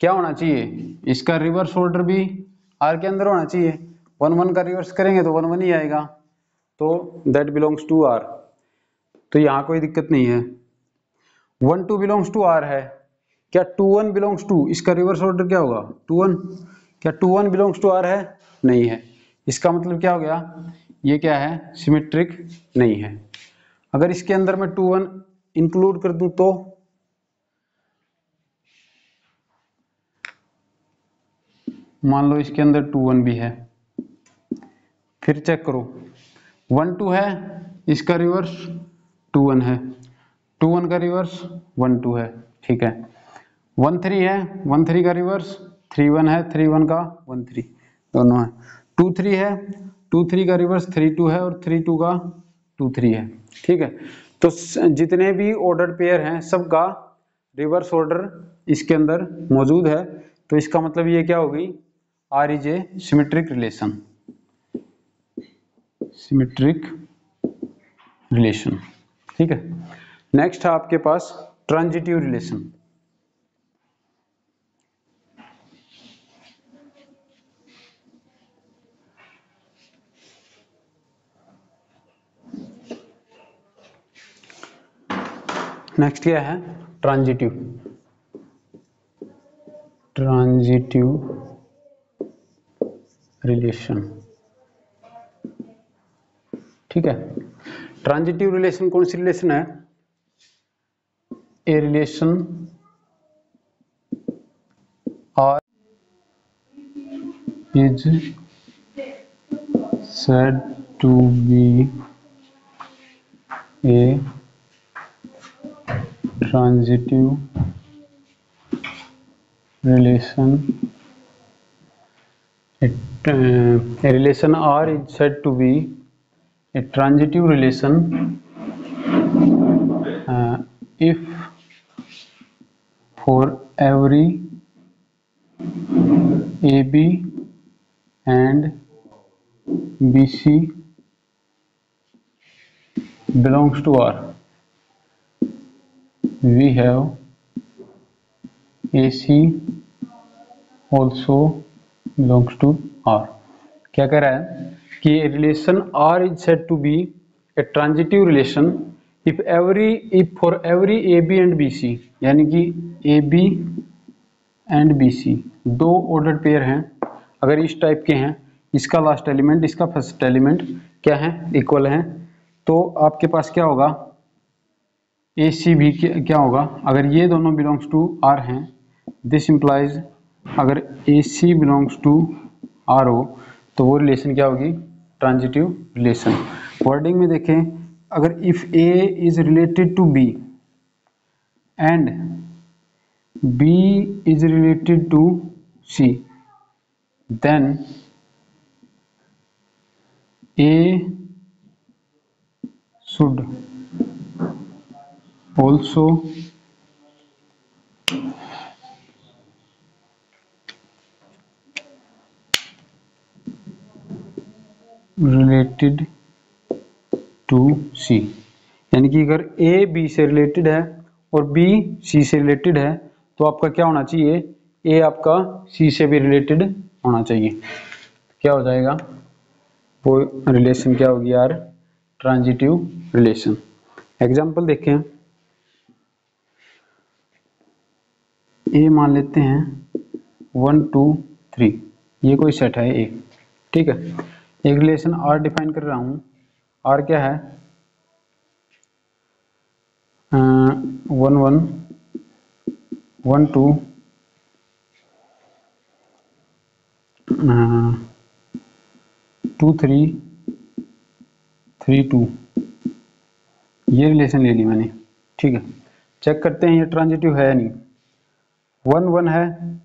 क्या होना चाहिए, इसका रिवर्स ऑर्डर भी आर के अंदर होना चाहिए। 1 1 का रिवर्स करेंगे तो 1 1 ही आएगा, तो दैट बिलोंग्स टू आर। तो यहाँ कोई दिक्कत नहीं है। 1 2 बिलोंग्स टू आर है, क्या 2 1 बिलोंग्स टू, इसका रिवर्स ऑर्डर क्या होगा 2 1। क्या 2 1 बिलोंग्स टू आर है? नहीं है। इसका मतलब क्या हो गया, ये क्या है, सिमेट्रिक नहीं है। अगर इसके अंदर मैं 2 1 इंक्लूड कर दूं तो मान लो इसके अंदर 2 1 भी है, फिर चेक करो 1 2 है, इसका रिवर्स 2 1 है, 2 1 का रिवर्स 1 2 है, ठीक है। 1 3 है, 1 3 का रिवर्स 3 1 है, 3 1 का 1 3 दोनों है। 2 3 है, 2 3 का रिवर्स 3 2 है और 3 2 का 2 3 है, ठीक है। तो जितने भी ऑर्डर पेयर हैं सबका रिवर्स ऑर्डर इसके अंदर मौजूद है। तो इसका मतलब ये क्या होगी, R is a symmetric relation, symmetric relation, ठीक है। नेक्स्ट है आपके पास ट्रांजिटिव रिलेशन। नेक्स्ट क्या है, ट्रांजिटिव। ट्रांजिटिव रिलेशन, ठीक है। ट्रांजिटिव रिलेशन कौन सी रिलेशन है, a relation R is said to be a transitive relation. A relation R is said to be a transitive relation if for every AB and BC belongs to R, we have AC also belongs to R। क्या कह रहा है कि relation R is said to be a transitive relation if for every AB and BC, यानी कि AB and BC दो ordered pair हैं, अगर इस टाइप के हैं, इसका लास्ट एलिमेंट इसका फर्स्ट एलिमेंट क्या है, इक्वल है, तो आपके पास क्या होगा, AC भी क्या होगा, अगर ये दोनों बिलोंग्स टू R हैं, दिस इंप्लाइज अगर AC बिलोंग्स टू R हो तो वो रिलेशन क्या होगी, ट्रांजिटिव रिलेशन। वर्डिंग में देखें, अगर if A is related to B and B is related to C, then A should also related to C। यानी कि अगर A B से रिलेटेड है और B C से रिलेटेड है तो आपका क्या होना चाहिए, ए आपका सी से भी रिलेटेड होना चाहिए। क्या हो जाएगा वो रिलेशन, क्या होगी यार, ट्रांजिटिव रिलेशन। एग्जाम्पल देखें, ए मान लेते हैं 1 2 3, ये कोई सेट है ए, ठीक है। एक रिलेशन आर डिफाइन कर रहा हूँ, आर क्या है, 1 1 1 2 2 3 3 2, ये रिलेशन ले ली मैंने, ठीक है। चेक करते हैं ये ट्रांजिटिव है या नहीं। 1 1 है,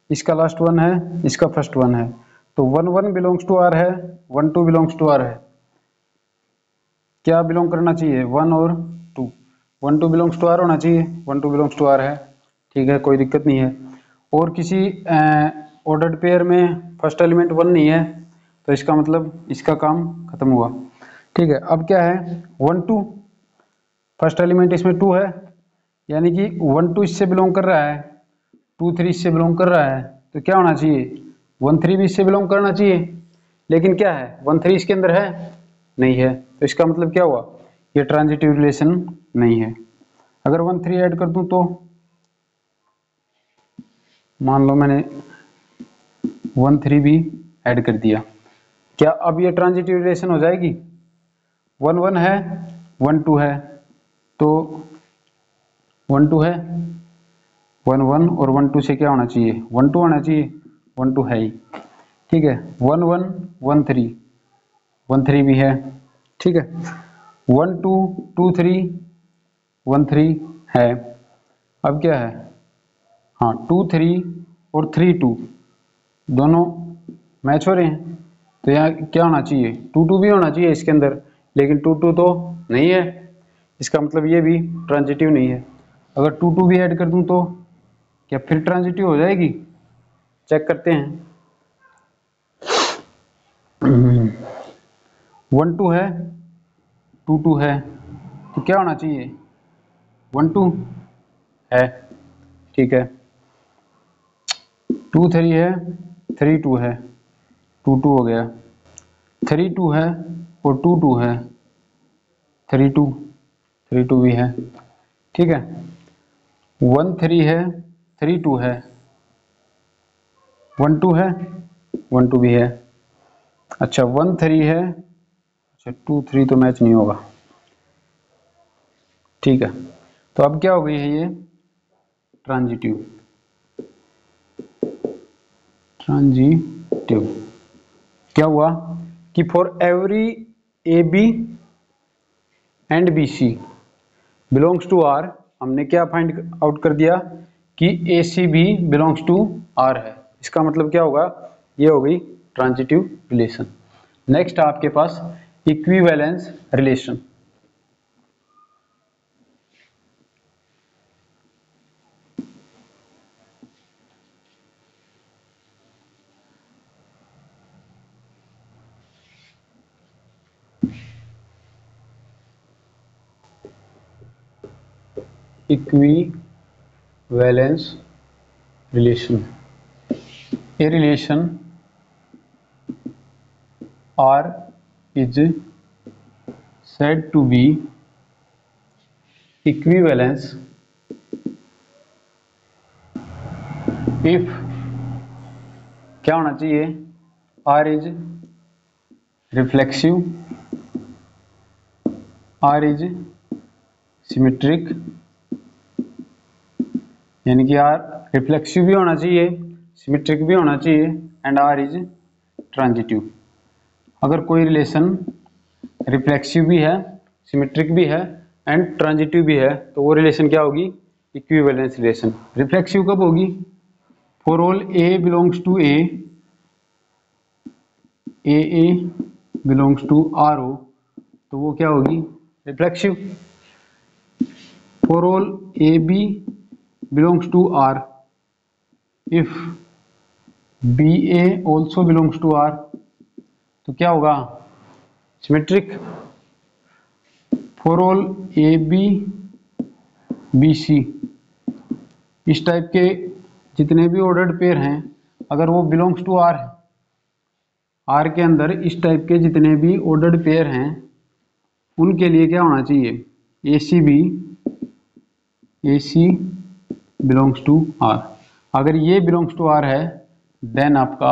इसका लास्ट 1 है, इसका फर्स्ट 1 है, तो 1 1 बिलोंग्स टू आर है, 1 2 बिलोंग्स टू आर है। क्या बिलोंग करना चाहिए, 1 और 2, 1 2 बिलोंग्स टू आर होना चाहिए, 1 2 बिलोंग्स टू आर है, ठीक है, कोई दिक्कत नहीं है। और किसी ऑर्डर्ड पेयर में फर्स्ट एलिमेंट 1 नहीं है, तो इसका मतलब इसका काम खत्म हुआ, ठीक है। अब क्या है, 1 2, फर्स्ट एलिमेंट इसमें 2 है, यानी कि 1 2 इससे बिलोंग कर रहा है, 2 3 इससे बिलोंग कर रहा है, तो क्या होना चाहिए, 1 3 भी इससे बिलोंग करना चाहिए। लेकिन क्या है, 1 3 इसके अंदर है नहीं है, तो इसका मतलब क्या हुआ, ये ट्रांजिटिव रिलेशन नहीं है। अगर 1 3 ऐड कर दूं, तो मान लो मैंने 1 3 भी ऐड कर दिया, क्या अब ये ट्रांजिटिव रिलेशन हो जाएगी। 1 1 है, 1 2 है, तो 1 2 है, 1 1 और 1 2 से क्या होना चाहिए, 1 2 होना चाहिए, 1 2 है ही, ठीक है। 1 1 1 3, 1 3 भी है, ठीक है। 1 2 2 3 1 3 है। अब क्या है, हाँ 2 3 और 3 2 दोनों मैच हो रहे हैं, तो यहाँ क्या होना चाहिए, 2 2 भी होना चाहिए इसके अंदर, लेकिन 2 2 तो नहीं है, इसका मतलब ये भी ट्रांजिटिव नहीं है। अगर 2 2 भी ऐड कर दूं, तो क्या फिर ट्रांजिटिव हो जाएगी, चेक करते हैं। 1 2 है, 2 2 है, तो क्या होना चाहिए, 1 2 है, ठीक है। 2 3 है, 3 2 है, 2 2 हो गया, 3 2 है और 2 2 है, 3 2 3 2 भी है, ठीक है। 1 3 है, 3 2 है, 1 2 है, 1 2 भी है। अच्छा 1 3 है, अच्छा 2 3 तो मैच नहीं होगा, ठीक है। तो अब क्या हो गई है ये ट्रांजिटिव, ट्रांजिटिव क्या हुआ कि for every A B and B C belongs to R, हमने क्या फाइंड आउट कर दिया कि ए सी भी बिलोंग्स टू आर है। इसका मतलब क्या होगा, ये हो गई ट्रांजिटिव रिलेशन। नेक्स्ट आपके पास equivalence relation. Equivalence relation, a relation R is said to be equivalence if क्या होना चाहिए, R is reflexive, R is symmetric, यानी कि R रिफ्लेक्सिव भी होना चाहिए, सिमेट्रिक भी होना चाहिए, एंड R इज ट्रांजिटिव। अगर कोई रिलेशन रिफ्लेक्सिव भी है, सिमेट्रिक भी है एंड ट्रांजिटिव भी है, तो वो रिलेशन क्या होगी, इक्विवेलेंस रिलेशन। रिफ्लेक्सिव कब होगी, for all A belongs to A belongs to R हो, तो वो क्या होगी, reflexive. For all A B belongs to R, if BA also belongs to R, तो क्या होगा, symmetric. For all AB BC इस टाइप के जितने भी ऑर्डर्ड पेयर हैं अगर वो बिलोंग्स टू आर है, आर के अंदर इस टाइप के जितने भी ऑर्डर्ड पेयर हैं उनके लिए क्या होना चाहिए, ए सी बिलोंग्स टू आर। अगर ये बिलोंग्स टू आर है देन आपका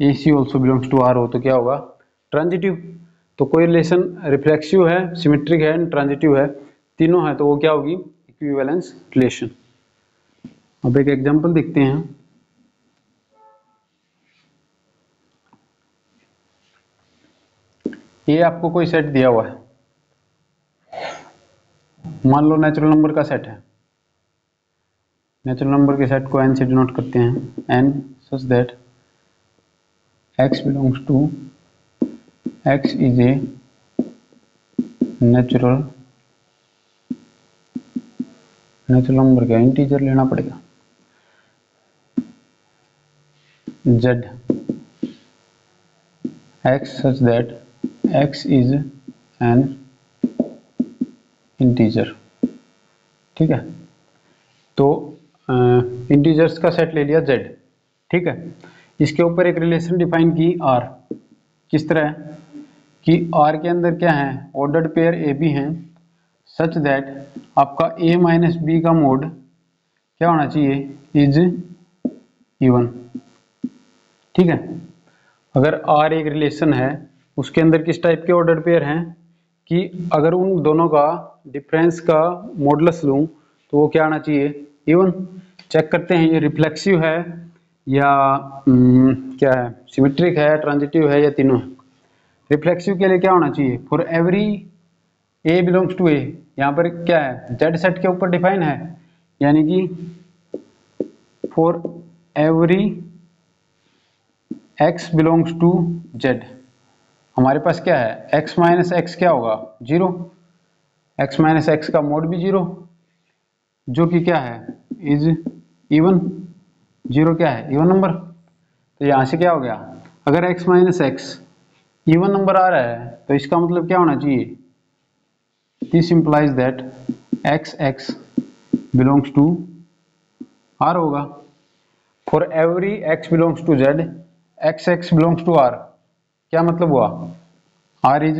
ए सी ऑल्सो बिलोंग्स टू आर हो तो क्या होगा, ट्रांजिटिव। तो कोई रिलेशन रिफ्लेक्सिव है, सिमेट्रिक है, ट्रांजिटिव है, तीनों है तो वो क्या होगी, इक्विवेलेंस रिलेशन। अब एक एग्जांपल देखते हैं। ये आपको कोई सेट दिया हुआ है, मान लो नेचुरल नंबर का सेट है। नेचुरल नंबर के सेट को n से डिनोट करते हैं, n such that x belongs to x is a natural number का इंटीजर लेना पड़ेगा, z x such that x is an integer. ठीक है, तो इंटीजर्स का सेट ले लिया z। ठीक है, इसके ऊपर एक रिलेशन डिफाइन की r, किस तरह कि r के अंदर क्या है, ऑर्डर्ड पेयर ए बी हैं सच दैट आपका a माइनस बी का मोड क्या होना चाहिए, इज इवन। ठीक है, अगर r एक रिलेशन है उसके अंदर किस टाइप के ऑर्डर्ड पेयर हैं कि अगर उन दोनों का डिफरेंस का मॉडुलस लूं तो वो क्या आना चाहिए, इवन। चेक करते हैं ये रिफ्लेक्सिव है या क्या है, सिमेट्रिक है, ट्रांजिटिव है या तीनों है। रिफ्लेक्सिव के लिए क्या होना चाहिए, for every a belongs to A, यहाँ पर क्या है जेड सेट के ऊपर डिफाइन है, यानी कि for every X belongs to Z हमारे पास क्या है, x माइनस एक्स क्या होगा, जीरो, x माइनस एक्स का मोड भी जीरो जो कि क्या है, इज इवन। जीरो क्या है, इवन नंबर। तो यहां से क्या हो गया, अगर x minus x even number आ रहा है तो इसका मतलब क्या होना चाहिए, this implies that x x belongs to R होगा। For every x belongs to z x x belongs to R, क्या मतलब हुआ, आर इज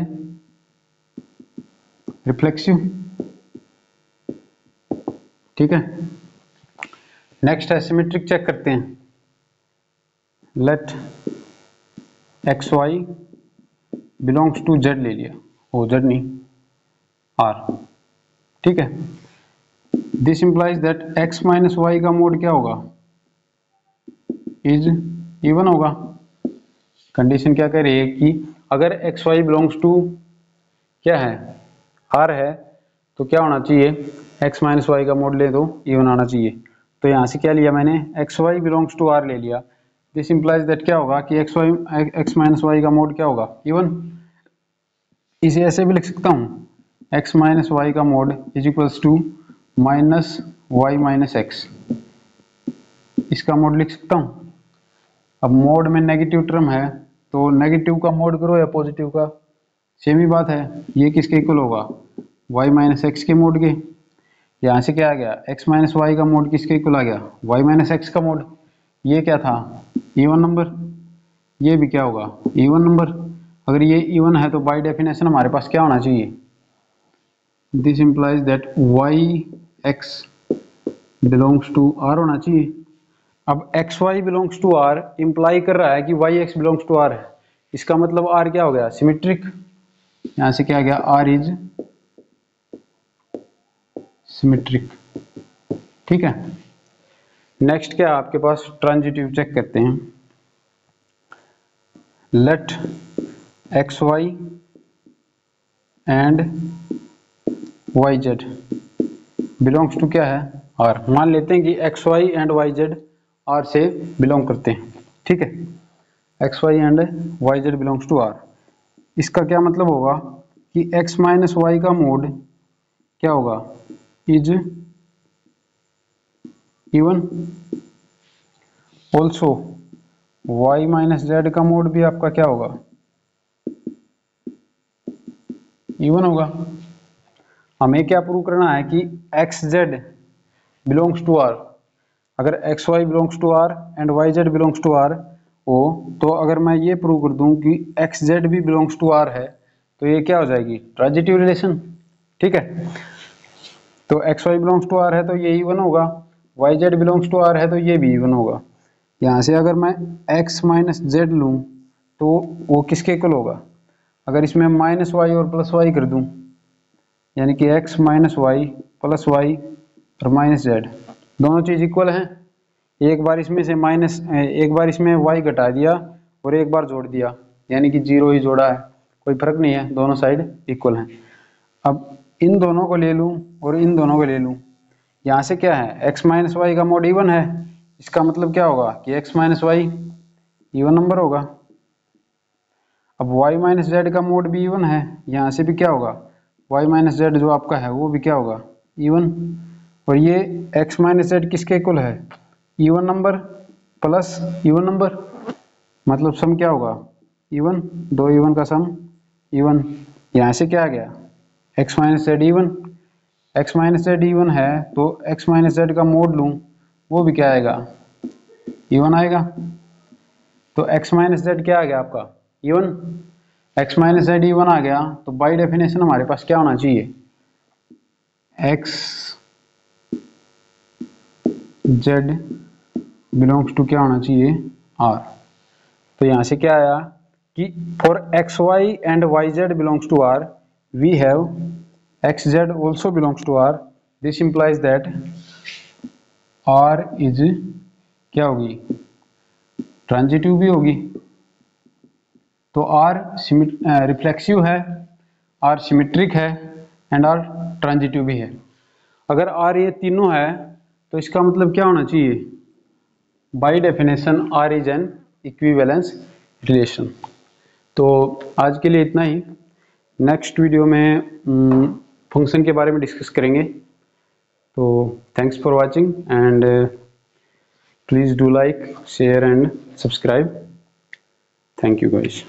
रिफ्लेक्सिव। ठीक है, नेक्स्ट है सिमेट्रिक, चेक करते हैं। Let X Y belongs to Z ले लिया, ओ जेड नहीं आर। ठीक है, this implies that X minus Y का मोड क्या होगा, इज इवन होगा। कंडीशन क्या कह रही है कि अगर एक्स वाई बिलोंग्स टू क्या है, आर है, तो क्या होना चाहिए, एक्स माइनस वाई का मोड ले दो इवन आना चाहिए। तो यहाँ से क्या लिया मैंने, X Y belongs to R ले लिया। दिस इंप्लाइज दैट क्या होगा कि एक्स माइनस वाई का मोड क्या होगा, इवन। इसे ऐसे भी लिख सकता हूँ, एक्स माइनस वाई का mod is equals to minus Y minus X, इसका मोड लिख सकता हूँ। अब मोड में नेगेटिव टर्म है तो नेगेटिव का मोड करो या पॉजिटिव का, सेम ही बात है। ये किसके इक्वल होगा, y माइनस एक्स के मोड के। यहाँ से क्या आ गया, x माइनस वाई का मोड किसके इक्वल आ गया, y माइनस एक्स का मोड। ये क्या था, इवन नंबर, ये भी क्या होगा, इवन नंबर। अगर ये इवन है तो बाय डेफिनेशन हमारे पास क्या होना चाहिए, this implies that y x belongs to r होना चाहिए। अब X Y belongs to R imply कर रहा है कि Y X belongs to R है, इसका मतलब आर क्या हो गया, सिमेट्रिक। यहां से क्या आ गया, आर इज सिमेट्रिक। ठीक है, नेक्स्ट क्या है आपके पास, ट्रांजिटिव, चेक करते हैं। Let X Y and Y Z belongs to क्या है, आर। मान लेते हैं कि X Y and Y Z R से बिलोंग करते हैं। ठीक है, X Y and Y Z belongs to R. इसका क्या मतलब होगा कि एक्स माइनस वाई का मोड क्या होगा, is even. Also Y minus Z का मोड भी आपका क्या होगा, इवन होगा। हमें क्या प्रूव करना है कि x z belongs to R, अगर x Y belongs to R and Y Z belongs to R हो, तो अगर मैं ये प्रूव कर दूं कि एक्स जेड भी बिलोंग्स टू आर है, तो ये क्या हो जाएगी, ट्रांजिटिव रिलेशन। ठीक है, तो X Y belongs to R है तो ये इवन होगा, Y Z belongs to R है तो ये भी इवन होगा। यहाँ से अगर मैं x माइनस जेड लूँ तो वो किसके इक्वल होगा, अगर इसमें माइनस वाई और प्लस वाई कर दूँ, यानी कि x minus y plus y और माइनस जेड, दोनों चीज़ इक्वल हैं। एक बार इसमें से माइनस, एक बार इसमें y घटा दिया और एक बार जोड़ दिया, यानी कि जीरो ही जोड़ा है, कोई फर्क नहीं है, दोनों साइड इक्वल हैं। अब इन दोनों को ले लूँ और इन दोनों को ले लूँ, यहाँ से क्या है, x माइनस वाई का मोड इवन है, इसका मतलब क्या होगा कि x minus y even number होगा। अब y माइनस जेड का मोड भी इवन है, यहाँ से भी क्या होगा, y माइनस जेड जो आपका है वो भी क्या होगा, इवन। और ये x माइनस जेड किसके इक्वल है, even number plus even number, मतलब सम क्या होगा, इवन, दो इवन का सम इवन। यहाँ से क्या आ गया, x minus z even, x minus z even है तो x माइनस जेड का मोड लूँ वो भी क्या आएगा, इवन आएगा। तो x माइनस जेड क्या आ गया आपका, even. x minus z even आ गया तो बाय डेफिनेशन हमारे पास क्या होना चाहिए, x जेड बिलोंग्स टू क्या होना चाहिए, r। तो यहाँ से क्या आया कि for x Y and Y Z belongs to R we have x z also belongs to R, this implies that R is क्या होगी, ट्रांजिटिव भी होगी। तो आर रिफ्लेक्सिव है, आर सिमेट्रिक है एंड आर ट्रांजिटिव भी है। अगर आर ये तीनों है तो इसका मतलब क्या होना चाहिए, by definition R is an equivalence relation. तो आज के लिए इतना ही, नेक्स्ट वीडियो में फंक्शन के बारे में डिस्कस करेंगे। तो thanks for watching and please do like, share and subscribe. Thank you guys.